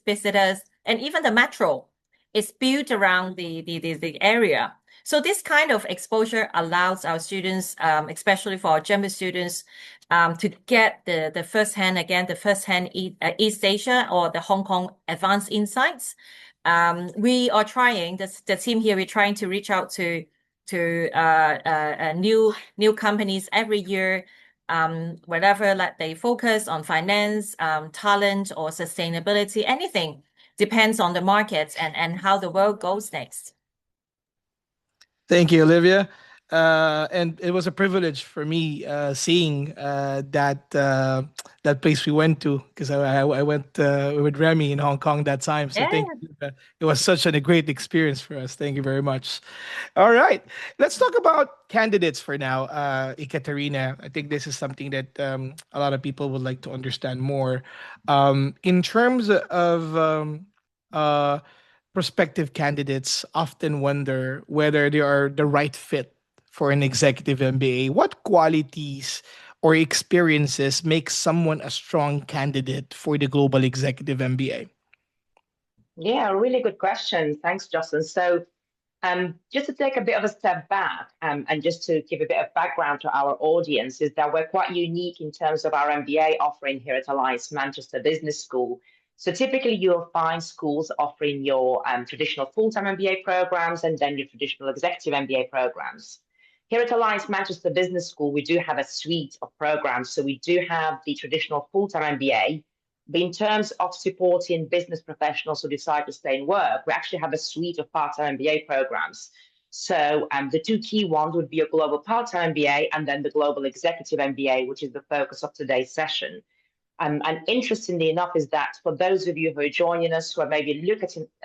visitors, and even the metro is built around the area. So this kind of exposure allows our students, especially for our Chamber students, to get the first-hand East Asia or the Hong Kong advanced insights. We are trying, the team here, we're trying to reach out to new companies every year, wherever like they focus on finance, talent, or sustainability. Anything depends on the markets and how the world goes next. Thank you, Olivia. And it was a privilege for me seeing that place we went to, because I went with Remy in Hong Kong that time. So thank you. It was such a great experience for us. Thank you very much. All right, let's talk about candidates for now. Ekaterina, I think this is something that a lot of people would like to understand more. In terms of prospective candidates often wonder whether they are the right fit for an executive MBA. What qualities or experiences make someone a strong candidate for the Global Executive MBA? Yeah, really good question. Thanks, Jocelyn. So just to take a bit of a step back and just to give a bit of background to our audience, is that we're quite unique in terms of our MBA offering here at Alliance Manchester Business School. So typically you'll find schools offering your traditional full-time MBA programs and then your traditional executive MBA programs. Here at Alliance Manchester Business School, we do have a suite of programs. So we do have the traditional full-time MBA, but in terms of supporting business professionals who decide to stay in work, we actually have a suite of part-time MBA programs. So the two key ones would be a global part-time MBA and then the global executive MBA, which is the focus of today's session. And interestingly enough is that for those of you who are joining us who are maybe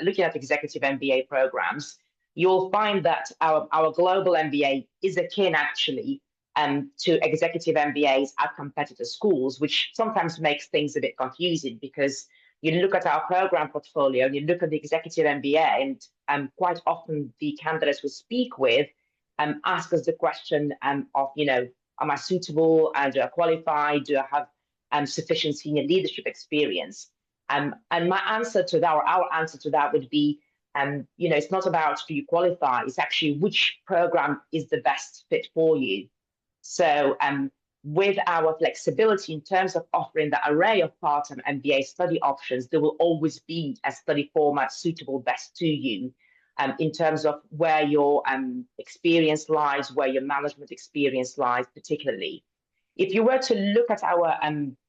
looking at executive MBA programs, you'll find that our global MBA is akin actually to executive MBAs at competitor schools, which sometimes makes things a bit confusing, because you look at our program portfolio and you look at the executive MBA, and quite often the candidates we speak with ask us the question of, am I suitable? Do I qualify? Do I have sufficient senior leadership experience? And my answer to that, or our answer to that, would be, it's not about do you qualify, it's actually which program is the best fit for you. So with our flexibility in terms of offering the array of part-time MBA study options, there will always be a study format suitable best to you in terms of where your experience lies, where your management experience lies particularly. If you were to look at our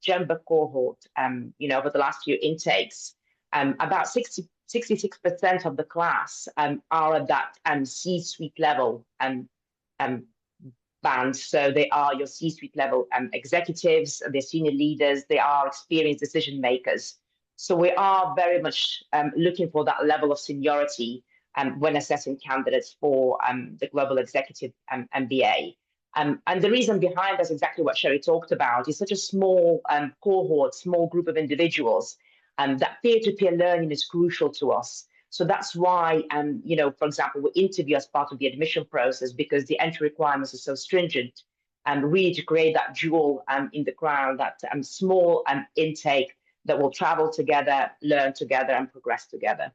Chamber cohort, over the last few intakes, about 66% of the class are at that C-suite level bands. So they are your C-suite level executives, they're senior leaders, they are experienced decision makers. So we are very much looking for that level of seniority when assessing candidates for the Global Executive MBA. And the reason behind that's exactly what Sherry talked about. It's such a small cohort, small group of individuals, that peer-to-peer learning is crucial to us. So that's why, for example, we interview as part of the admission process because the entry requirements are so stringent, and really to create that jewel in the crown, that small intake that will travel together, learn together, and progress together.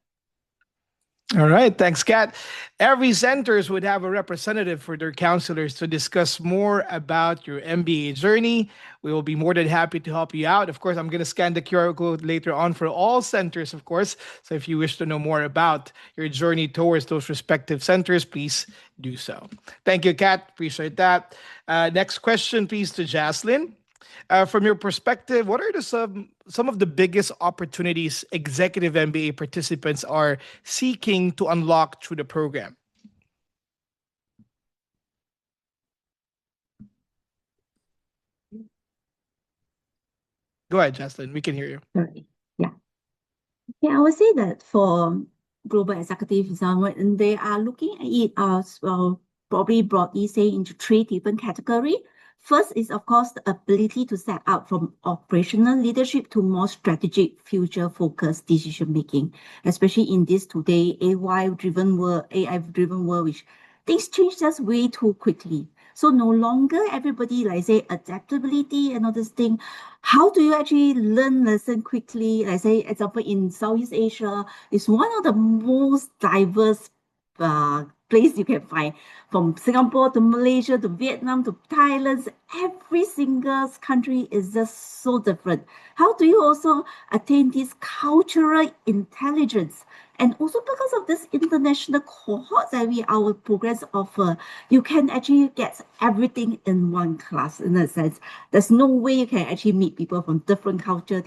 All right, thanks, Kat. Every centers would have a representative for their counselors to discuss more about your MBA journey. We will be more than happy to help you out. Of course, I'm going to scan the QR code later on for all centers, of course. So if you wish to know more about your journey towards those respective centers, please do so. Thank you, Kat. Appreciate that. Next question, please, to Jaslyn. From your perspective, what are some of the biggest opportunities executive MBA participants are seeking to unlock through the program? Go ahead, Jaslyn. We can hear you. Sorry. Yeah, I would say that for global executives, and they are looking at it as well, probably broadly say into three different categories. First is, of course, the ability to set up from operational leadership to more strategic, future-focused decision-making, especially in this today AI-driven world, which things change just way too quickly. So no longer everybody, like say, adaptability and all this thing. How do you actually learn lesson quickly? Like say, example, in Southeast Asia, is one of the most diverse place you can find. From Singapore to Malaysia to Vietnam to Thailand, every single country is just so different. How do you also attain this cultural intelligence? And also because of this international cohort that our programs offer, you can actually get everything in one class in a sense. There's no way you can actually meet people from different culture.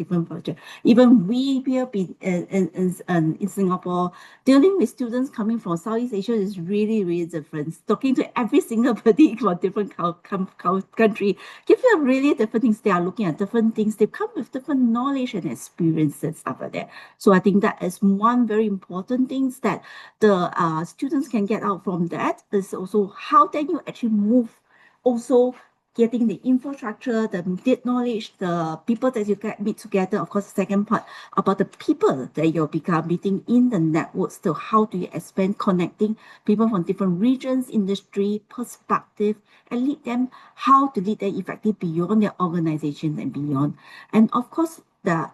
Even we here in Singapore, dealing with students coming from Southeast Asia is really, really different. Talking to every single body from different country give you a really different things. They are looking at different things. They come with different knowledge and experience and stuff like that. So I think that is one very important thing that the students can get out from that. Is also how then you actually move, also getting the infrastructure, the knowledge, the people that you get meet together. Of course, the second part about the people that you'll become meeting in the networks. So how do you expand connecting people from different regions, industry, perspective, and lead them, how to lead them effectively beyond their organization and beyond. And of course, that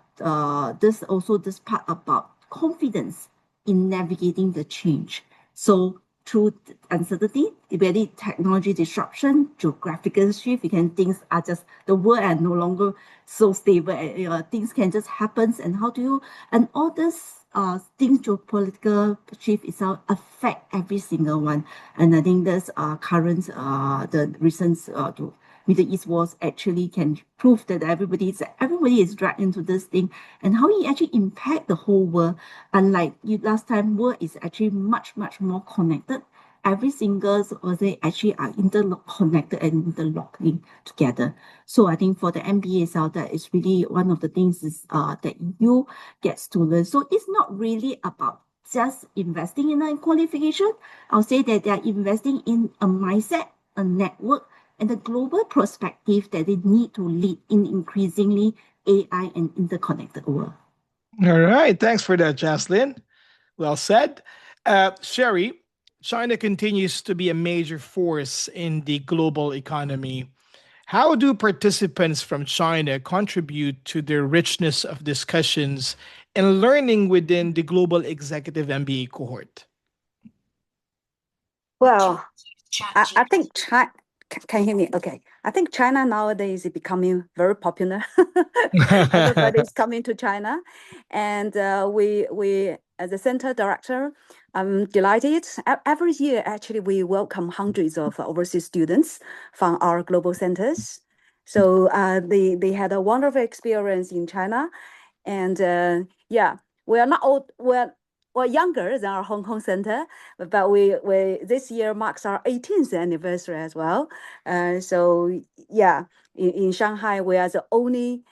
this part about confidence in navigating the change. So through uncertainty, whether technology disruption, geographical shift, things are just, the world are no longer so stable. Things can just happen, and how do you, and all this things, geopolitical shift itself affect every single one. And I think this current, the recent Middle East wars actually can prove that everybody is dragged into this thing, and how it actually impact the whole world. Unlike last time, world is actually much more connected. Every single they actually are interconnected and interlocking together. So I think for the MBA itself, that is really one of the things is that you get to learn. So it's not really about just investing in a qualification. I'll say that they are investing in a mindset, a network, and the global perspective that they need to lead in increasingly AI and interconnected world. All right. Thanks for that, Jaslyn. Well said. Sherry, China continues to be a major force in the global economy. How do participants from China contribute to the richness of discussions and learning within the Global Executive MBA cohort? Well, I think China, can you hear me? Okay. I think China nowadays is becoming very popular. Everybody's coming to China. And we, as a center director, I'm delighted. Every year, actually, we welcome hundreds of overseas students from our global centers. So they had a wonderful experience in China. And yeah, we're not all, younger than our Hong Kong center, but we this year marks our 18th anniversary as well. So yeah, in Shanghai, we are the only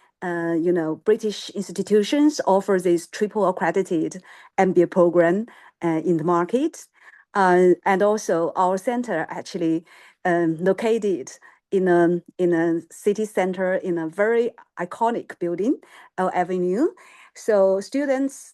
British institutions offer this triple accredited MBA program in the market. And also our center actually located in a city center in a very iconic building, Avenue. So students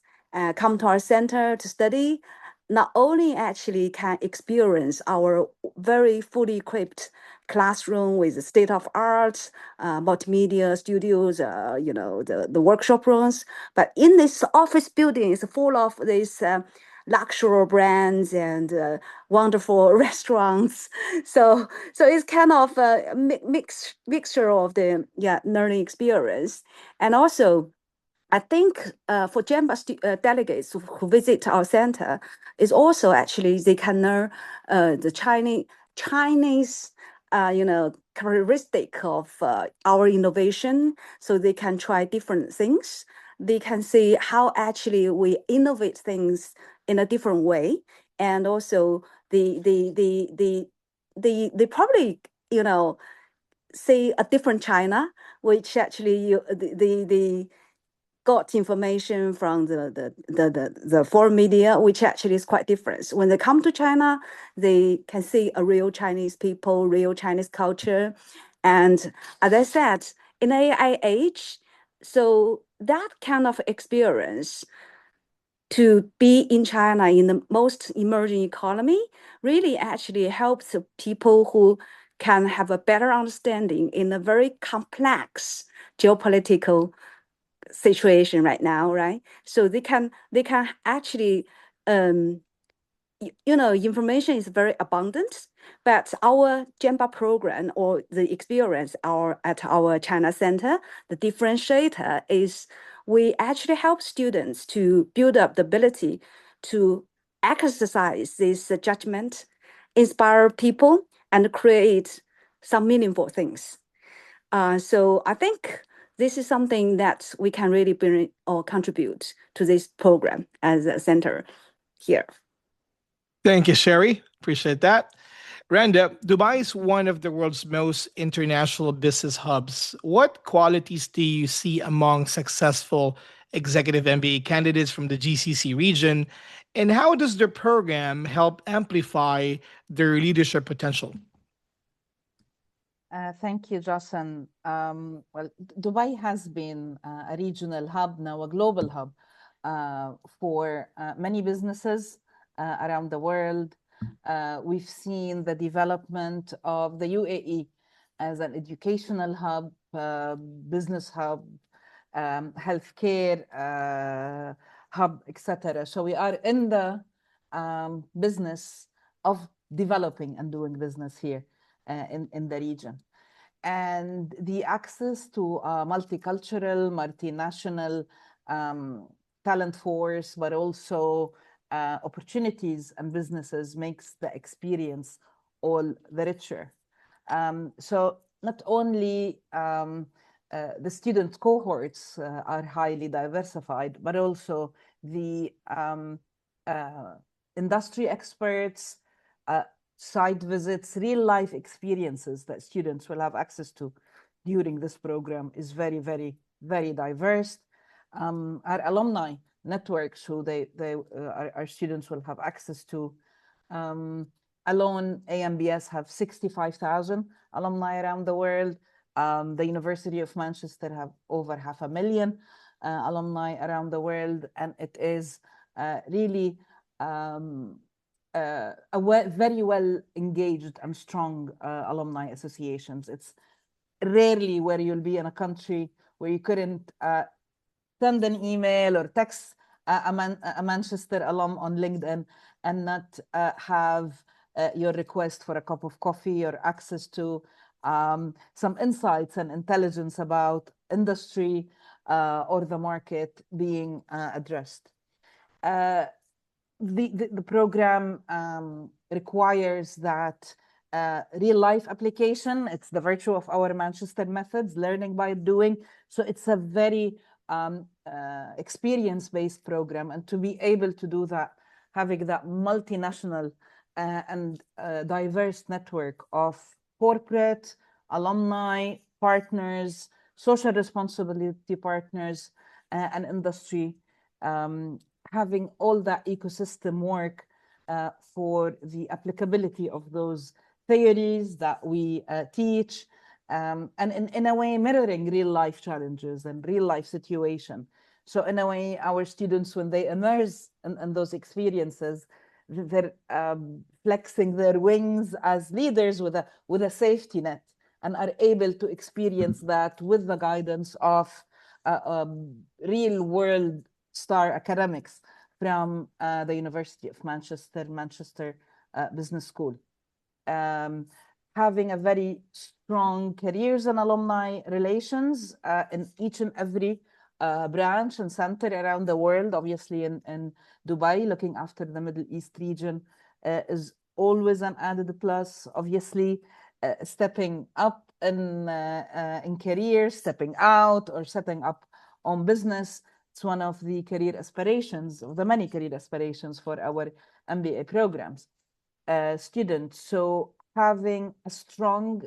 come to our center to study, not only actually can experience our very fully equipped classroom with state-of-art multimedia studios, the workshop rooms, but in this office building is full of these luxury brands and wonderful restaurants. So it's kind of a mixture of the learning experience. And also, I think for JAMBA delegates who visit our center, is also actually they can learn the Chinese characteristic of our innovation, so they can try different things. They can see how actually we innovate things in a different way, and also they probably see a different China, which actually they got information from the foreign media, which actually is quite different. When they come to China, they can see a real Chinese people, real Chinese culture. And as I said, in AI age, so that kind of experience to be in China in the most emerging economy really actually helps people who can have a better understanding in a very complex geopolitical situation right now, right? So they can actually information is very abundant, but our JAMBA program or the experience at our China Center, the differentiator is we actually help students to build up the ability to exercise this judgment, inspire people, and create some meaningful things. So I think this is something that we can really bring or contribute to this program as a center here. Thank you, Sherry. Appreciate that. Randa, Dubai is one of the world's most international business hubs. What qualities do you see among successful executive MBA candidates from the GCC region? And how does their program help amplify their leadership potential? Thank you, Jocelyn. Well, Dubai has been a regional hub, now a global hub for many businesses around the world. We've seen the development of the UAE as an educational hub, business hub, healthcare hub, etc. So we are in the business of developing and doing business here in the region. And the access to multicultural, multinational talent force, but also opportunities and businesses makes the experience all the richer. So not only the student cohorts are highly diversified, but also the industry experts, site visits, real life experiences that students will have access to during this program is very, very, very diverse. Our alumni networks who our students will have access to. Alone, AMBS have 65,000 alumni around the world. The University of Manchester have over 500,000 alumni around the world. And it is really very well engaged and strong alumni associations. It's rarely where you'll be in a country where you couldn't send an email or text a Manchester alum on LinkedIn and not have your request for a cup of coffee or access to some insights and intelligence about industry or the market being addressed. The program requires that real life application. It's the virtue of our Manchester methods, learning by doing. So it's a very experience-based program, and to be able to do that, having that multinational and diverse network of corporate, alumni, partners, social responsibility partners, and industry, having all that ecosystem work for the applicability of those theories that we teach, and in a way mirroring real life challenges and real life situation. So in a way, our students, when they immerse in those experiences, they're flexing their wings as leaders with a safety net, and are able to experience that with the guidance of real world star academics from the University of Manchester Business School. Having a very strong careers and alumni relations in each and every branch and center around the world. Obviously in Dubai, looking after the Middle East region is always an added plus. Obviously, stepping up in career, stepping out, or setting up on business, it's one of the career aspirations, of the many career aspirations for our MBA programs students. So having a strong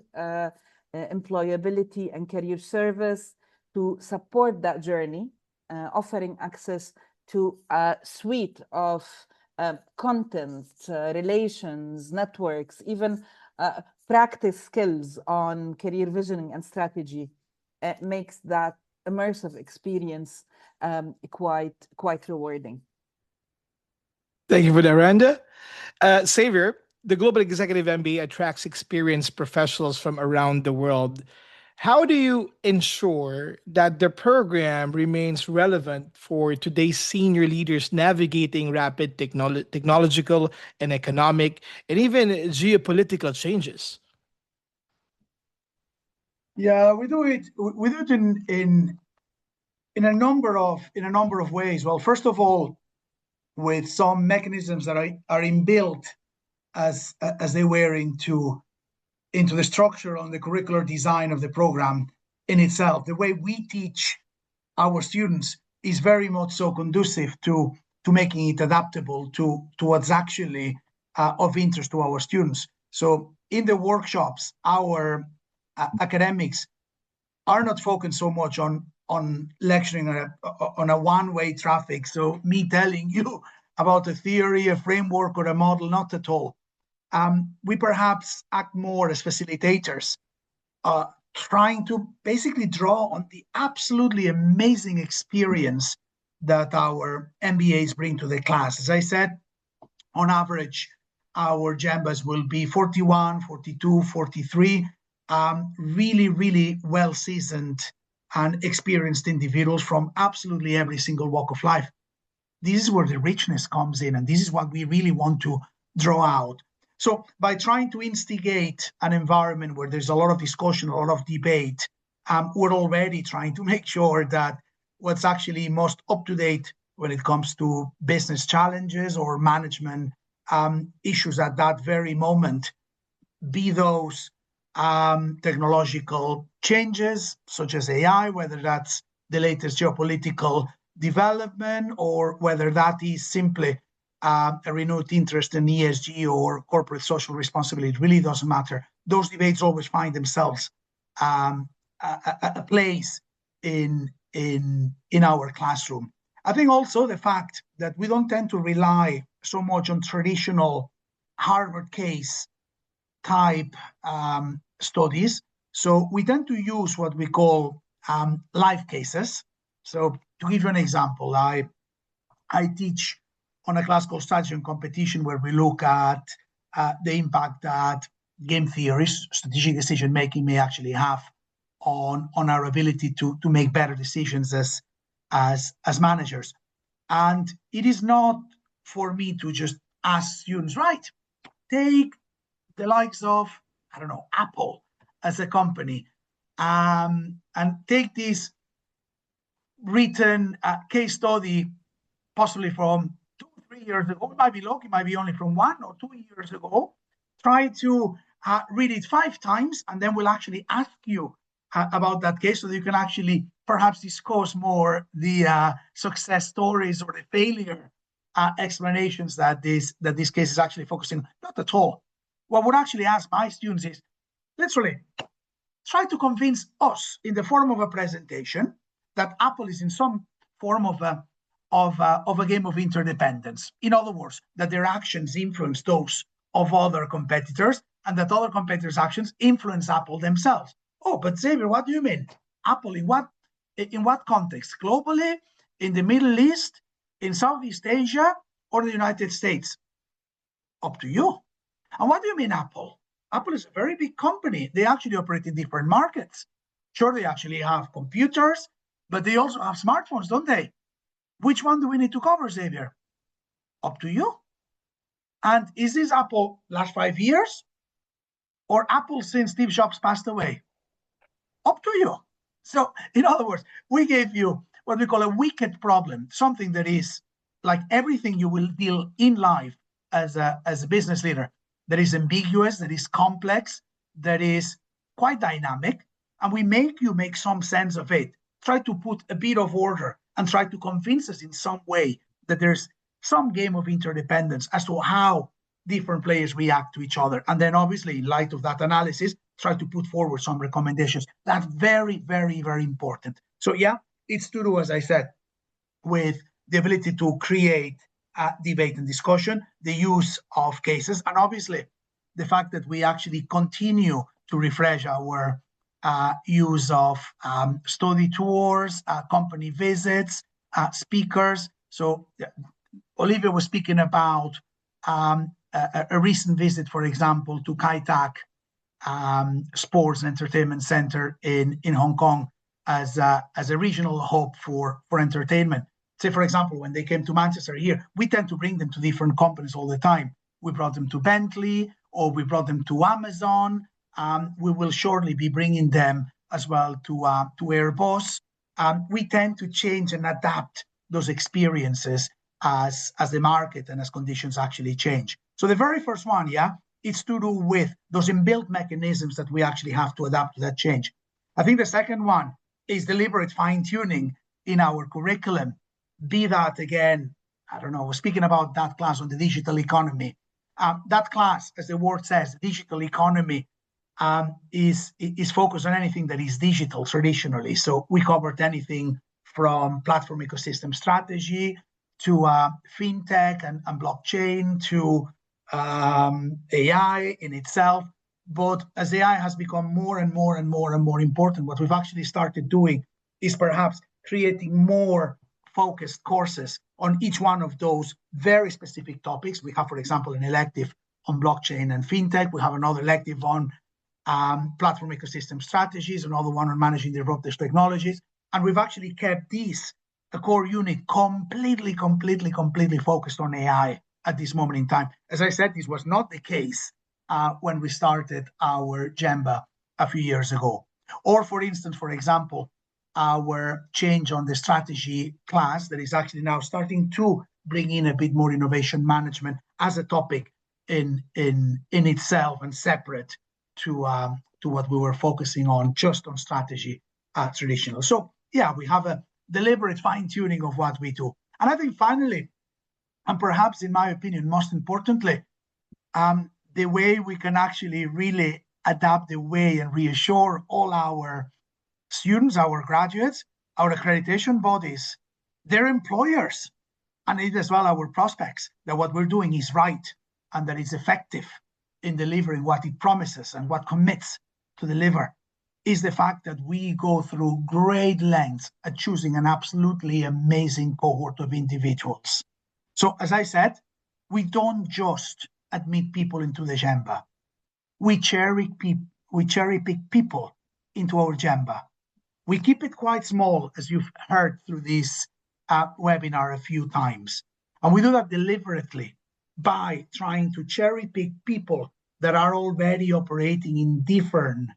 employability and career service to support that journey, offering access to a suite of content, relations, networks, even practice skills on career visioning and strategy makes that immersive experience quite rewarding. Thank you for that, Randa. Xavier, the Global Executive MBA attracts experienced professionals from around the world. How do you ensure that the program remains relevant for today's senior leaders navigating rapid technological and economic and even geopolitical changes? Yeah, we do it. We do it in a number of ways. Well, first of all, with some mechanisms that are inbuilt as they were into the structure on the curricular design of the program in itself. The way we teach our students is very much so conducive to making it adaptable to what's actually of interest to our students. So in the workshops, our academics are not focused so much on lecturing on a one-way traffic. So me telling you about a theory, a framework, or a model, not at all. We perhaps act more as facilitators, trying to basically draw on the absolutely amazing experience that our MBAs bring to the class. As I said, on average, our Jambas will be 41, 42, 43, really, really well-seasoned and experienced individuals from absolutely every single walk of life. This is where the richness comes in, and this is what we really want to draw out. So by trying to instigate an environment where there's a lot of discussion, a lot of debate, we're already trying to make sure that what's actually most up-to-date when it comes to business challenges or management issues at that very moment, be those technological changes such as AI, whether that's the latest geopolitical development or whether that is simply a renewed interest in ESG or corporate social responsibility. It really doesn't matter. Those debates always find themselves a place in our classroom. I think also the fact that we don't tend to rely so much on traditional Harvard case type studies. So we tend to use what we call live cases. So to give you an example, I teach on a class called Strategy and Competition, where we look at the impact that game theories, strategic decision making, may actually have on our ability to make better decisions as managers. And it is not for me to just ask students, right, take the likes of, I don't know, Apple as a company, and take this written case study, possibly from 2-3 years ago. It might be long, it might be only from 1 or 2 years ago. Try to read it 5 times, and then we'll actually ask you about that case so that you can actually perhaps discuss more the success stories or the failure explanations that this case is actually focusing on. Not at all. What I would actually ask my students is, literally, try to convince us in the form of a presentation that Apple is in some form of a game of interdependence. In other words, that their actions influence those of other competitors and that other competitors' actions influence Apple themselves. Oh, but Xavier, what do you mean? Apple in what context? Globally, in the Middle East, in Southeast Asia, or the United States? Up to you. And what do you mean Apple? Apple is a very big company. They actually operate in different markets. Sure, they actually have computers, but they also have smartphones, don't they? Which one do we need to cover, Xavier? Up to you. And is this Apple last 5 years? Or Apple since Steve Jobs passed away? Up to you. So, in other words, we gave you what we call a wicked problem, something that is like everything you will deal in life as a business leader, that is ambiguous, that is complex, that is quite dynamic, and we make you make some sense of it. Try to put a bit of order and try to convince us in some way that there's some game of interdependence as to how different players react to each other. And then obviously, in light of that analysis, try to put forward some recommendations. That's very, very, very important. So yeah, it's to do, as I said, with the ability to create debate and discussion, the use of cases, and obviously the fact that we actually continue to refresh our use of study tours, company visits, speakers. So Olivia was speaking about a recent visit, for example, to Kai Tak Sports and Entertainment Center in Hong Kong as a regional hub for entertainment. Say, for example, when they came to Manchester here, we tend to bring them to different companies all the time. We brought them to Bentley, or we brought them to Amazon. We will shortly be bringing them as well to Airbus. We tend to change and adapt those experiences as the market and as conditions actually change. So the very first one, yeah, it's to do with those inbuilt mechanisms that we actually have to adapt to that change. I think the second one is deliberate fine-tuning in our curriculum. Be that, again, I don't know, we're speaking about that class on the digital economy. That class, as the word says, digital economy, is focused on anything that is digital traditionally. So we covered anything from platform ecosystem strategy to fintech and blockchain to AI in itself. But as AI has become more and more and more and more important, what we've actually started doing is perhaps creating more focused courses on each one of those very specific topics. We have, for example, an elective on blockchain and fintech. We have another elective on platform ecosystem strategies, another one on managing disruptive technologies. And we've actually kept these, a core unit, completely focused on AI at this moment in time. As I said, this was not the case when we started our Gemba a few years ago. Or, for instance, for example, our change on the strategy class that is actually now starting to bring in a bit more innovation management as a topic in itself and separate to what we were focusing on just on strategy traditional. So yeah, we have a deliberate fine-tuning of what we do. And I think finally, and perhaps in my opinion, most importantly, the way we can actually really adapt the way and reassure all our students, our graduates, our accreditation bodies, their employers, and it as well our prospects, that what we're doing is right and that it's effective in delivering what it promises and what commits to deliver, is the fact that we go through great lengths at choosing an absolutely amazing cohort of individuals. So as I said, we don't just admit people into the Gemba. We cherry pick people into our Gemba. We keep it quite small, as you've heard through this webinar a few times. And we do that deliberately by trying to cherry pick people that are already operating in different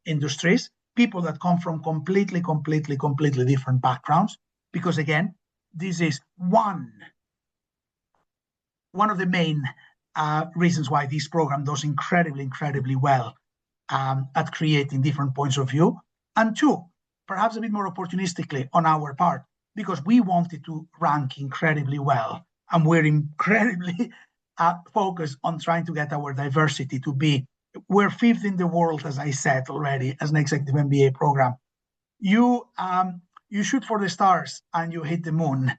industries, people that come from completely different backgrounds. Because again, this is one of the main reasons why this program does incredibly well at creating different points of view. And two, perhaps a bit more opportunistically on our part, because we wanted to rank incredibly well. And we're incredibly focused on trying to get our diversity to be, we're fifth in the world, as I said already, as an executive MBA program. You shoot for the stars and you hit the moon.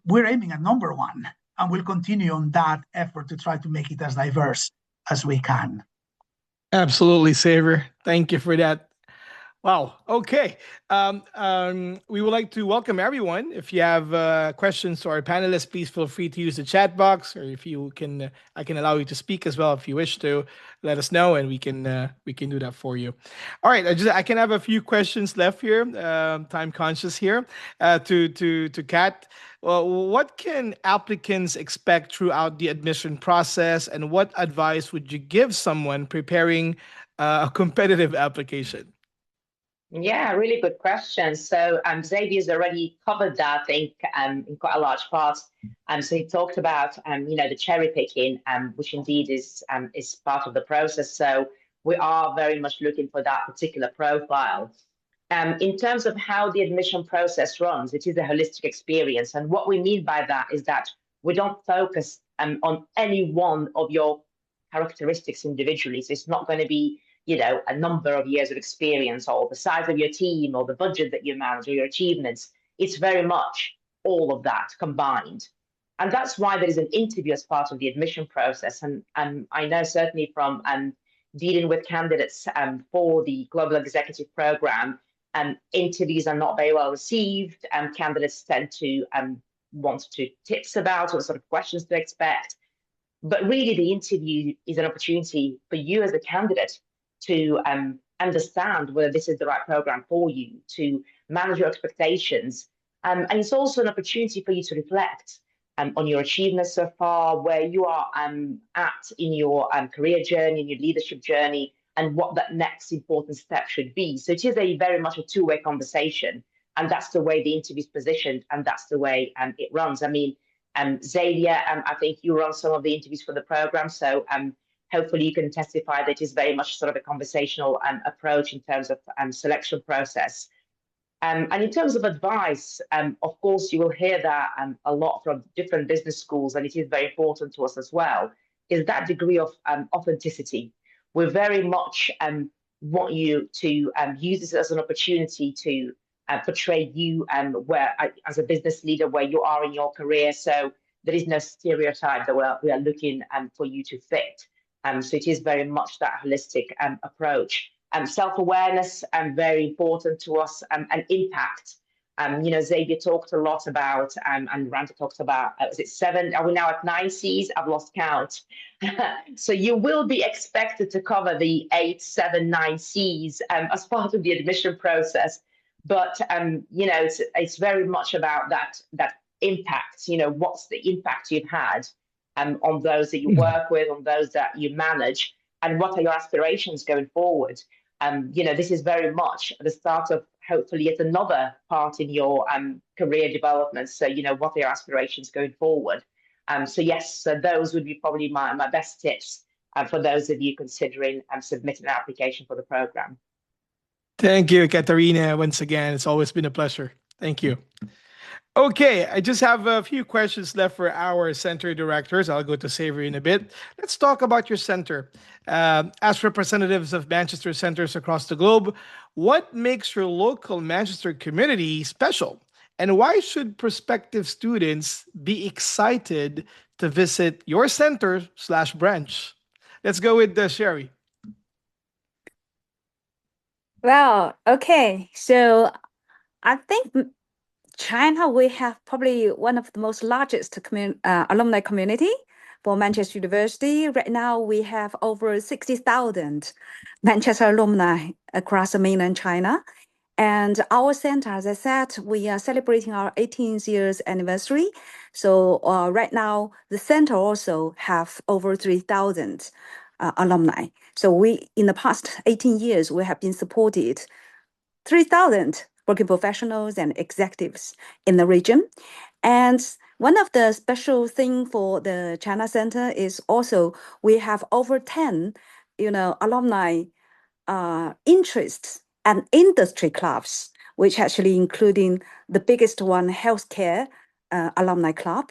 We're aiming at number one, and we'll continue on that effort to try to make it as diverse as we can. Absolutely, Xavier. Thank you for that. Wow. Okay. We would like to welcome everyone. If you have questions to our panelists, please feel free to use the chat box, or if you can, I can allow you to speak as well if you wish to. Let us know, and we can do that for you. All right. I can have a few questions left here. Time conscious here. To Kat. Well, what can applicants expect throughout the admission process, and what advice would you give someone preparing a competitive application? Yeah, really good question. So Xavier's already covered that, I think, in quite a large part. So he talked about, the cherry picking, which indeed is part of the process. So we are very much looking for that particular profile. In terms of how the admission process runs, it is a holistic experience. And what we mean by that is that we don't focus on any one of your characteristics individually. So it's not going to be a number of years of experience or the size of your team or the budget that you manage or your achievements. It's very much all of that combined. And that's why there is an interview as part of the admission process. And I know certainly from dealing with candidates for the Global Executive Program, interviews are not very well received. Candidates tend to want to tips about what sort of questions to expect. But really, the interview is an opportunity for you as a candidate to understand whether this is the right program for you, to manage your expectations. And it's also an opportunity for you to reflect on your achievements so far, where you are at in your career journey, in your leadership journey, and what that next important step should be. So it is very much a two-way conversation. And that's the way the interview is positioned, and that's the way it runs. I mean, Xavier, I think you run some of the interviews for the program. So hopefully you can testify that it is very much sort of a conversational approach in terms of selection process. And in terms of advice, of course, you will hear that a lot from different business schools, and it is very important to us as well, is that degree of authenticity. We very much want you to use this as an opportunity to portray you as a business leader where you are in your career. So there is no stereotype that we are looking for you to fit. So it is very much that holistic approach. Self-awareness very important to us, and impact. Xavier talked a lot about, and Randa talked about, is it 7? Are we now at 9 C's? I've lost count. So you will be expected to cover the 8, 7, 9 C's as part of the admission process. But it's very much about that impact. What's the impact you've had on those that you work with, on those that you manage, and what are your aspirations going forward? This is very much the start of hopefully yet another part in your career development. So, what are your aspirations going forward? So those would be probably my best tips for those of you considering submitting an application for the program. Thank you, Katarina. Once again, it's always been a pleasure. Thank you. Okay, I just have a few questions left for our center directors. I'll go to Xavier in a bit. Let's talk about your center. As representatives of Manchester centers across the globe, what makes your local Manchester community special? And why should prospective students be excited to visit your center/branch? Let's go with Sherry. Well, okay. So I think China, we have probably one of the most largest alumni community for Manchester University. Right now, we have over 60,000 Manchester alumni across mainland China. And our center, as I said, we are celebrating our 18th years anniversary. So right now, the center also have over 3,000 alumni. So in the past 18 years, we have been supported 3,000 working professionals and executives in the region. And one of the special thing for the China Center is also we have over 10, alumni interests and industry clubs, which actually including the biggest one, healthcare alumni club.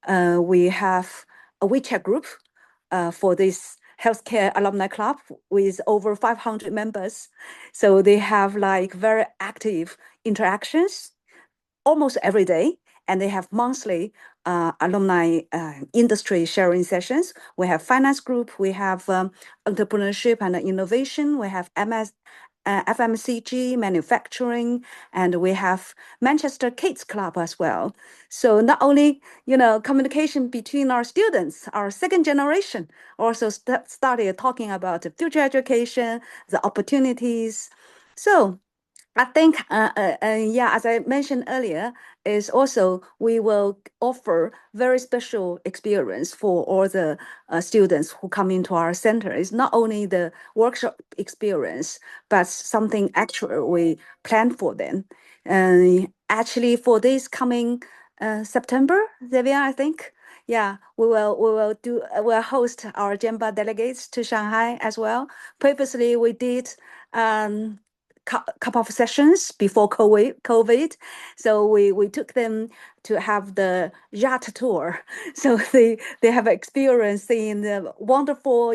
We have a WeChat group for this healthcare alumni club with over 500 members. So they have like very active interactions almost every day, and they have monthly alumni industry sharing sessions. We have finance group, we have entrepreneurship and innovation, we have FMCG, manufacturing, and we have Manchester Kids Club as well. So not only, communication between our students, our second generation, also started talking about the future education, the opportunities. So I think, as I mentioned earlier, is also we will offer very special experience for all the students who come into our center. It's not only the workshop experience, but something actual we plan for them. Actually, for this coming September, Xavier, I think, we'll host our JEMBA delegates to Shanghai as well. Previously, we did couple of sessions before COVID. So we took them to have the yacht tour. So they have experience seeing the wonderful,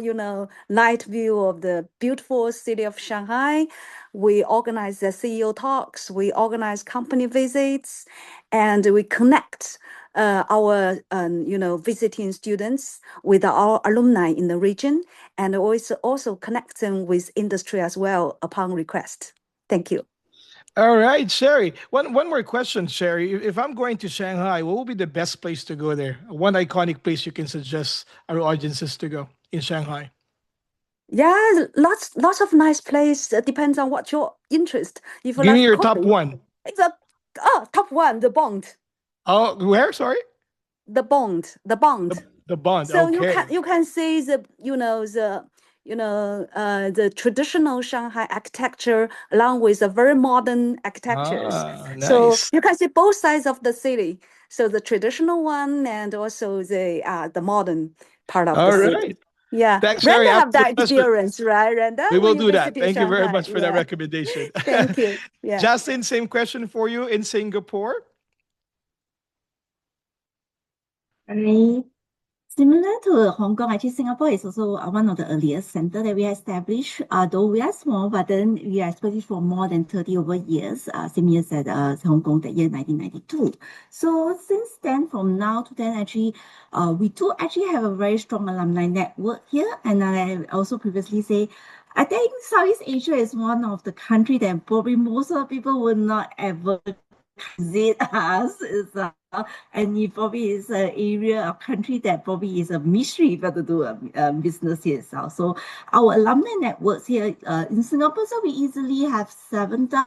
night view of the beautiful city of Shanghai. We organize the CEO talks, we organize company visits, and we connect our visiting students with our alumni in the region, and also connect them with industry as well upon request. Thank you. All right, Sherry. One more question, Sherry. If I'm going to Shanghai, what would be the best place to go there? One iconic place you can suggest our audiences to go in Shanghai. Yeah, lots of nice place. Depends on what your interest. If you Give like me your coffee, top one. it's top one, the Bond. Oh, where? Sorry. The Bond. The Bond. So Okay. you can see the traditional Shanghai architecture along with the very modern architectures. So Nice. you can see both sides of the city. So the traditional one and also the modern part of the All city. right. Yeah, Thanks, Randa Sherry. have that Absolute pleasure. experience, right, Randa? We will When you do that. visited Thank you very Shanghai. much for that recommendation. Thank you. Yeah. Justin, same question for you in Singapore. Similar to Hong Kong, actually Singapore is also one of the earliest center that we established. Though we are small, but then we are established for more than 30 over years, same years as Hong Kong, that year 1992. So since then, from now to then, actually, we do actually have a very strong alumni network here. And I also previously say, I think Southeast Asia is one of the country that probably most of the people will not ever visit us. And it probably is an area of country that probably is a mystery if you have to do a business here itself. So our alumni networks here in Singapore, so we easily have 7,000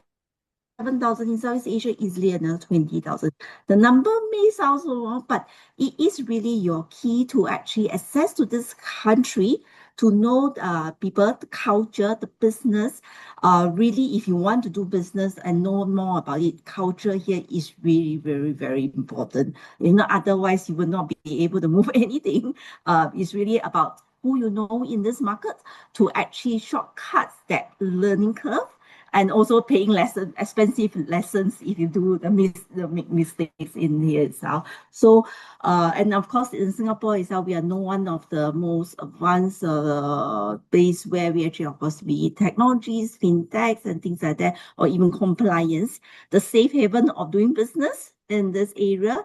in Southeast Asia, easily another 20,000. The number may sound so long, but it is really your key to actually access to this country, to know people, the culture, the business. Really, if you want to do business and know more about it, culture here is really very, very important. Otherwise you will not be able to move anything. It's really about who you know in this market to actually shortcuts that learning curve, and also paying expensive lessons if you do make mistakes in here itself. So, and of course, in Singapore itself, we are one of the most advanced place where we actually, of course, be technologies, fintechs, and things like that, or even compliance, the safe haven of doing business in this area.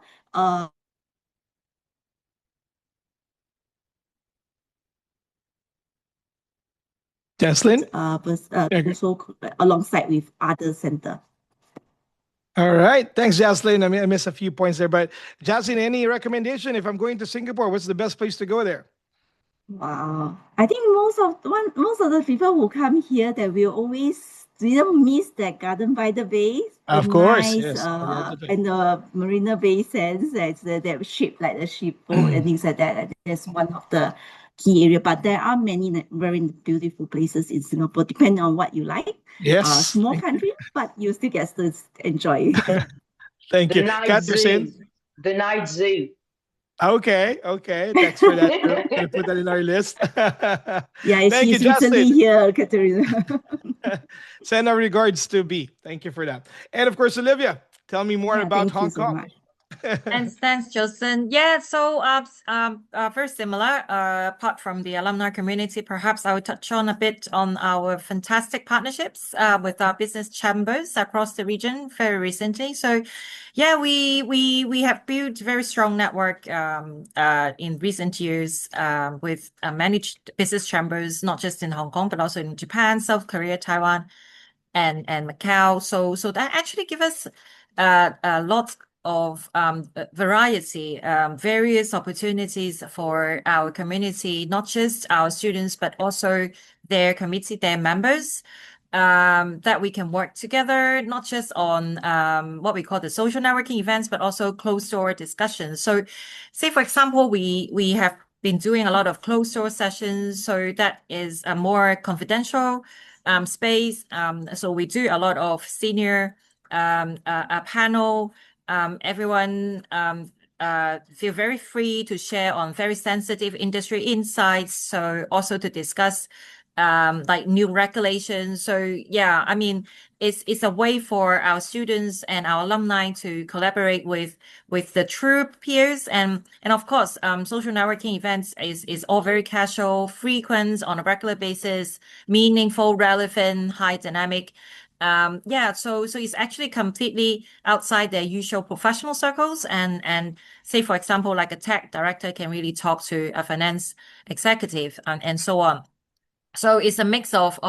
Jaslyn? Also alongside with other center. All right. Thanks, Jaslyn. I missed a few points there, but Jaslyn, any recommendation if I'm going to Singapore? What's the best place to go there? Wow, I think most of the people who come here that will always didn't miss that Garden by the Bay, Of the course, nice yes. and the Marina Bay Sands, that ship like the shipboat and things like that. That's one of the key area. But there are many very beautiful places in Singapore, depending on what you like. Yes. Small country, but you still get to enjoy. Thank The you. night Kat, you're zoo. saying? The night zoo. Okay. Thanks for that. We're gonna put that in our list. Yeah, Thank you, she's recently Justin. here, Katerina. Send our regards to B. Thank you for that. And of course, Olivia, tell me more Yeah, about thank you Hong so Kong. much. Thanks, Justin. Yeah, so very similar. Apart from the alumni community, perhaps I will touch on a bit on our fantastic partnerships with our business chambers across the region very recently. So, yeah, we have built very strong network in recent years with managed business chambers, not just in Hong Kong but also in Japan, South Korea, Taiwan, and Macau. So that actually give us a lot of variety, various opportunities for our community, not just our students, but also their committee, their members, that we can work together, not just on what we call the social networking events, but also closed door discussions. So say, for example, we have been doing a lot of closed door sessions. So that is a more confidential space. So we do a lot of senior panel. Everyone feel very free to share on very sensitive industry insights. So also to discuss like new regulations. So yeah, I mean, it's a way for our students and our alumni to collaborate with the true peers, and of course, social networking events is all very casual, frequent, on a regular basis, meaningful, relevant, high dynamic. Yeah, so it's actually completely outside their usual professional circles, and say, for example, like a tech director can really talk to a finance executive, and so on. So it's a mix of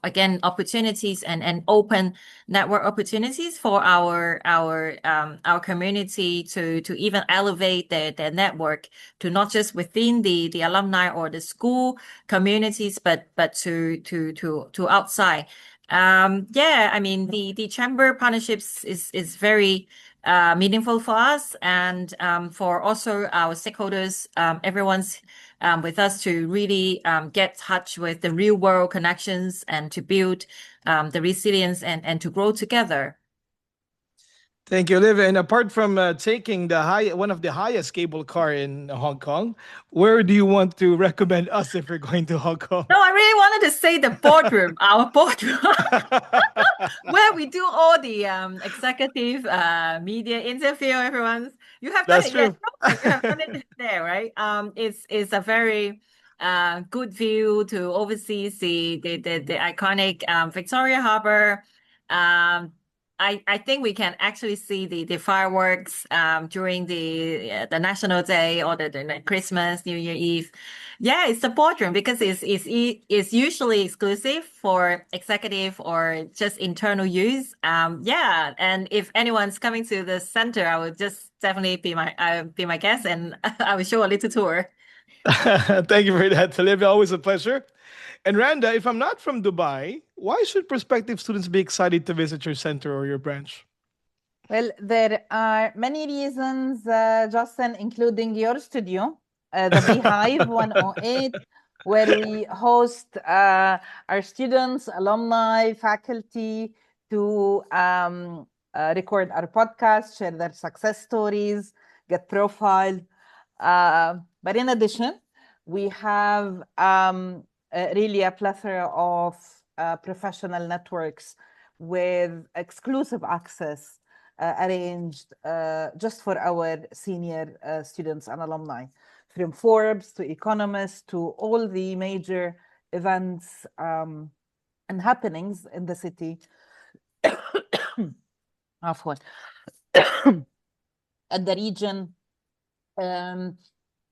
again, opportunities and open network opportunities for our community to even elevate their network to not just within the alumni or the school communities, but to outside. Yeah, I mean, the chamber partnerships is very meaningful for us, and for also our stakeholders. Everyone's with us to really get touch with the real world connections and to build the resilience and to grow together. Thank you, Olivia. And apart from taking one of the highest cable car in Hong Kong, where do you want to recommend us if we're going to Hong Kong? No, I really wanted to say the boardroom, our boardroom, where we do all the executive media interview. Everyone's you have done That's it, true. yes, you have done it there, right? It's a very good view to oversee the iconic Victoria Harbour. I think we can actually see the fireworks during the National Day or the Christmas, New Year Eve. Yeah, it's the boardroom because it's usually exclusive for executive or just internal use. Yeah, and if anyone's coming to the center, I would just definitely be my guest, and I will show a little tour. Thank you for that, Olivia. Always a pleasure. And Randa, if I'm not from Dubai, why should prospective students be excited to visit your center or your branch? Well, there are many reasons, Justin, including your studio, the Beehive 108, where we host our students, alumni, faculty to record our podcast, share their success stories, get profiled. But in addition, we have really a plethora of professional networks with exclusive access arranged just for our senior students and alumni, from Forbes to Economist to all the major events and happenings in the city. Afwan. And the region.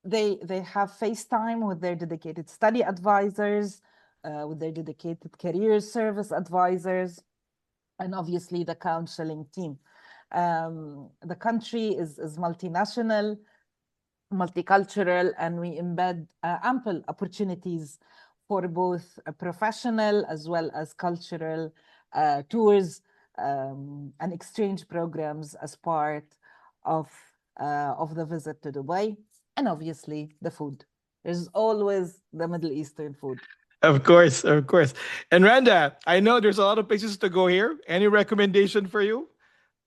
They have FaceTime with their dedicated study advisors, with their dedicated career service advisors, and obviously the counseling team. The country is multinational, multicultural, and we embed ample opportunities for both professional as well as cultural tours and exchange programs as part of the visit to Dubai. And obviously the food. There's always the Middle Eastern food. Of course, of course. And Randa, I know there's a lot of places to go here. Any recommendation for you?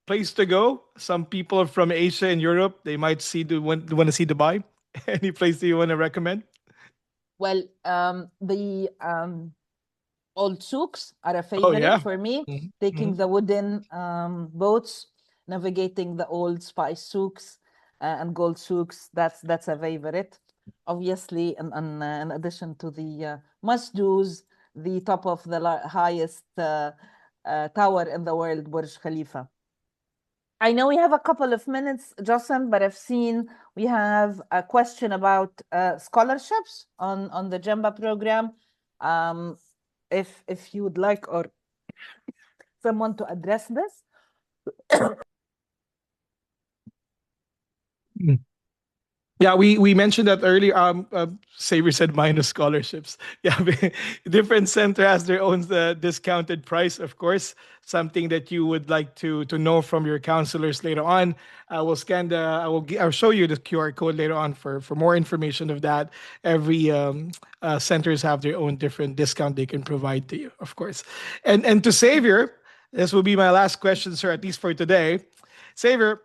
place to go? Some people from Asia and Europe, they might want to see Dubai. Any place do you want to recommend? Well, the old souks are a Oh favorite yeah. for me. Mhm, Taking mhm. the wooden boats, navigating the old spice souks and gold souks. That's a favorite. Obviously, in addition to the must-dos, the top of the highest tower in the world, Burj Khalifa. I know we have a couple of minutes, Jocelyn, but I've seen we have a question about scholarships on the Gemba program. If you would like or someone to address this. Mm. Yeah, we mentioned that earlier. Saber said minus scholarships. Yeah, different center has their own discounted price, of course. Something that you would like to know from your counselors later on. I will scan the. I'll show you the QR code later on for more information of that. Every centers have their own different discount they can provide to you, of course. And to Savior, this will be my last question, sir, at least for today. Savior,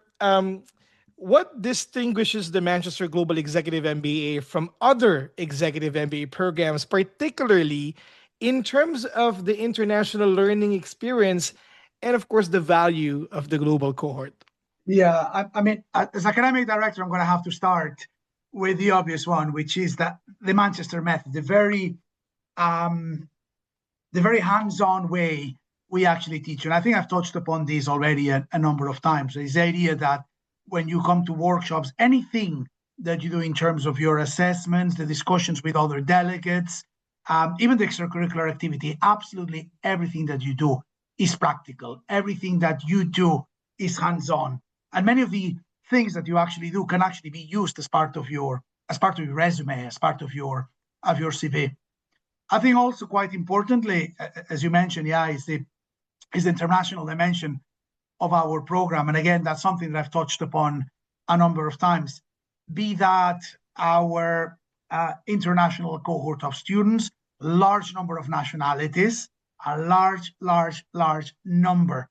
what distinguishes the Manchester Global Executive MBA from other executive MBA programs, particularly in terms of the international learning experience and, of course, the value of the global cohort? Yeah, I mean, as academic director, I'm going to have to start with the obvious one, which is that the Manchester method, the very hands-on way we actually teach. And I think I've touched upon this already a number of times. This idea that when you come to workshops, anything that you do in terms of your assessments, the discussions with other delegates, even the extracurricular activity, absolutely everything that you do is practical. Everything that you do is hands-on. And many of the things that you actually do can actually be used as part of your resume, as part of your CV. I think also quite importantly, as you mentioned, yeah, is the international dimension of our program. And again, that's something that I've touched upon a number of times. Be that our international cohort of students, large number of nationalities, a large number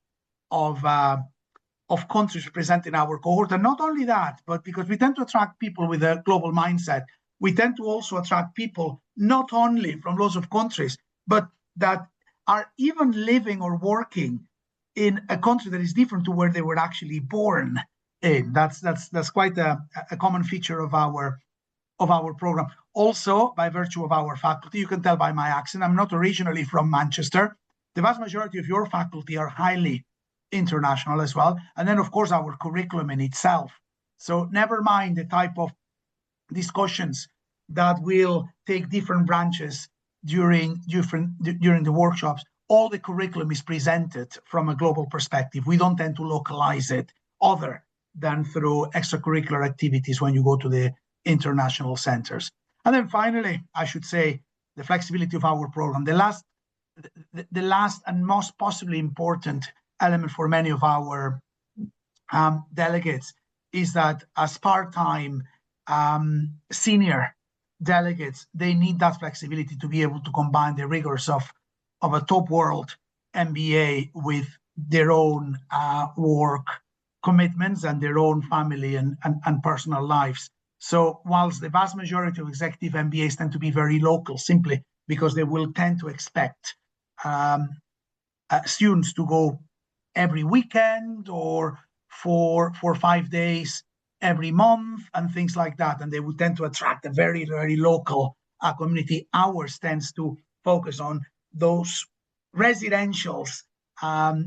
of countries representing our cohort. And not only that, but because we tend to attract people with a global mindset, we tend to also attract people not only from lots of countries, but that are even living or working in a country that is different to where they were actually born in. That's quite a common feature of our program. Also, by virtue of our faculty, you can tell by my accent, I'm not originally from Manchester. The vast majority of your faculty are highly international as well. And then, of course, our curriculum in itself. So never mind the type of discussions that will take different branches during the workshops. All the curriculum is presented from a global perspective. We don't tend to localize it other than through extracurricular activities when you go to the international centers. And then finally, I should say the flexibility of our program. The last and most possibly important element for many of our delegates is that as part-time senior delegates, they need that flexibility to be able to combine the rigors of a top world MBA with their own work commitments and their own family and personal lives. So whilst the vast majority of executive MBAs tend to be very local, simply because they will tend to expect students to go every weekend or for 5 days every month and things like that, and they would tend to attract a very local community. Ours tends to focus on those residentials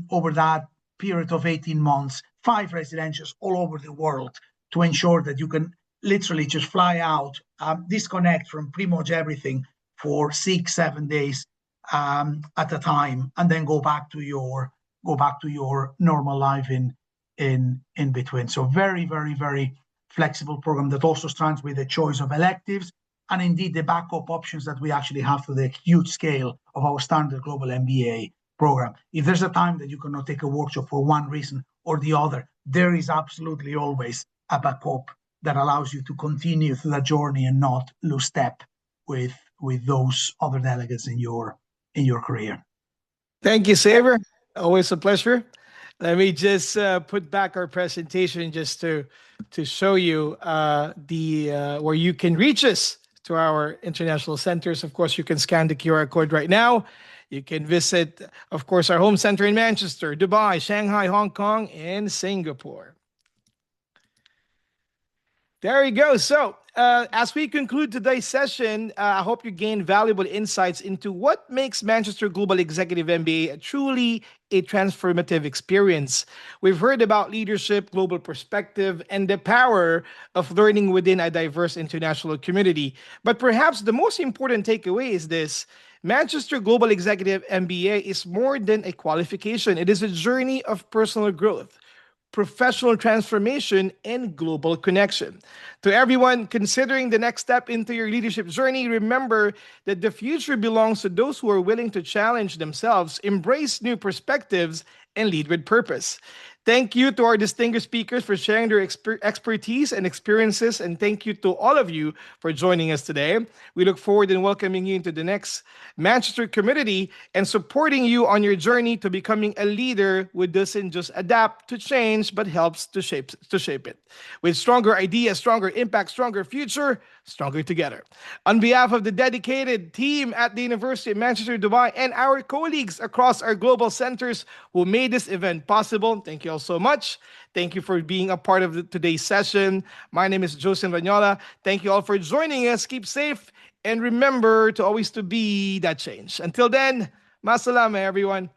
over that period of 18 months, 5 residentials all over the world, to ensure that you can literally just fly out, disconnect from pretty much everything for 6-7 days at a time, and then go back to your normal life in between. So very flexible program that also stands with a choice of electives and indeed the backup options that we actually have to the huge scale of our standard global MBA program. If there's a time that you cannot take a workshop for one reason or the other, there is absolutely always a backup that allows you to continue through that journey and not lose step with those other delegates in your career. Thank you, Saver. Always a pleasure. Let me just put back our presentation just to show you where you can reach us to our international centers. Of course, you can scan the QR code right now. You can visit, of course, our home center in Manchester, Dubai, Shanghai, Hong Kong, and Singapore. There you go. So, as we conclude today's session, I hope you gain valuable insights into what makes Manchester Global Executive MBA truly a transformative experience. We've heard about leadership, global perspective, and the power of learning within a diverse international community. But perhaps the most important takeaway is this: Manchester Global Executive MBA is more than a qualification, it is a journey of personal growth, professional transformation, and global connection. To everyone considering the next step into your leadership journey, remember that the future belongs to those who are willing to challenge themselves, embrace new perspectives, and lead with purpose. Thank you to our distinguished speakers for sharing their expertise and experiences, and thank you to all of you for joining us today. We look forward in welcoming you into the next Manchester community and supporting you on your journey to becoming a leader who doesn't just adapt to change but helps to shape it. With stronger ideas, stronger impact, stronger future, stronger together. On behalf of the dedicated team at the University of Manchester, Dubai, and our colleagues across our global centers who made this event possible, thank you all so much. Thank you for being a part of today's session. My name is Joseph Vanyola. Thank you all for joining us. Keep safe and remember to always to be that change. Until then, masalama everyone.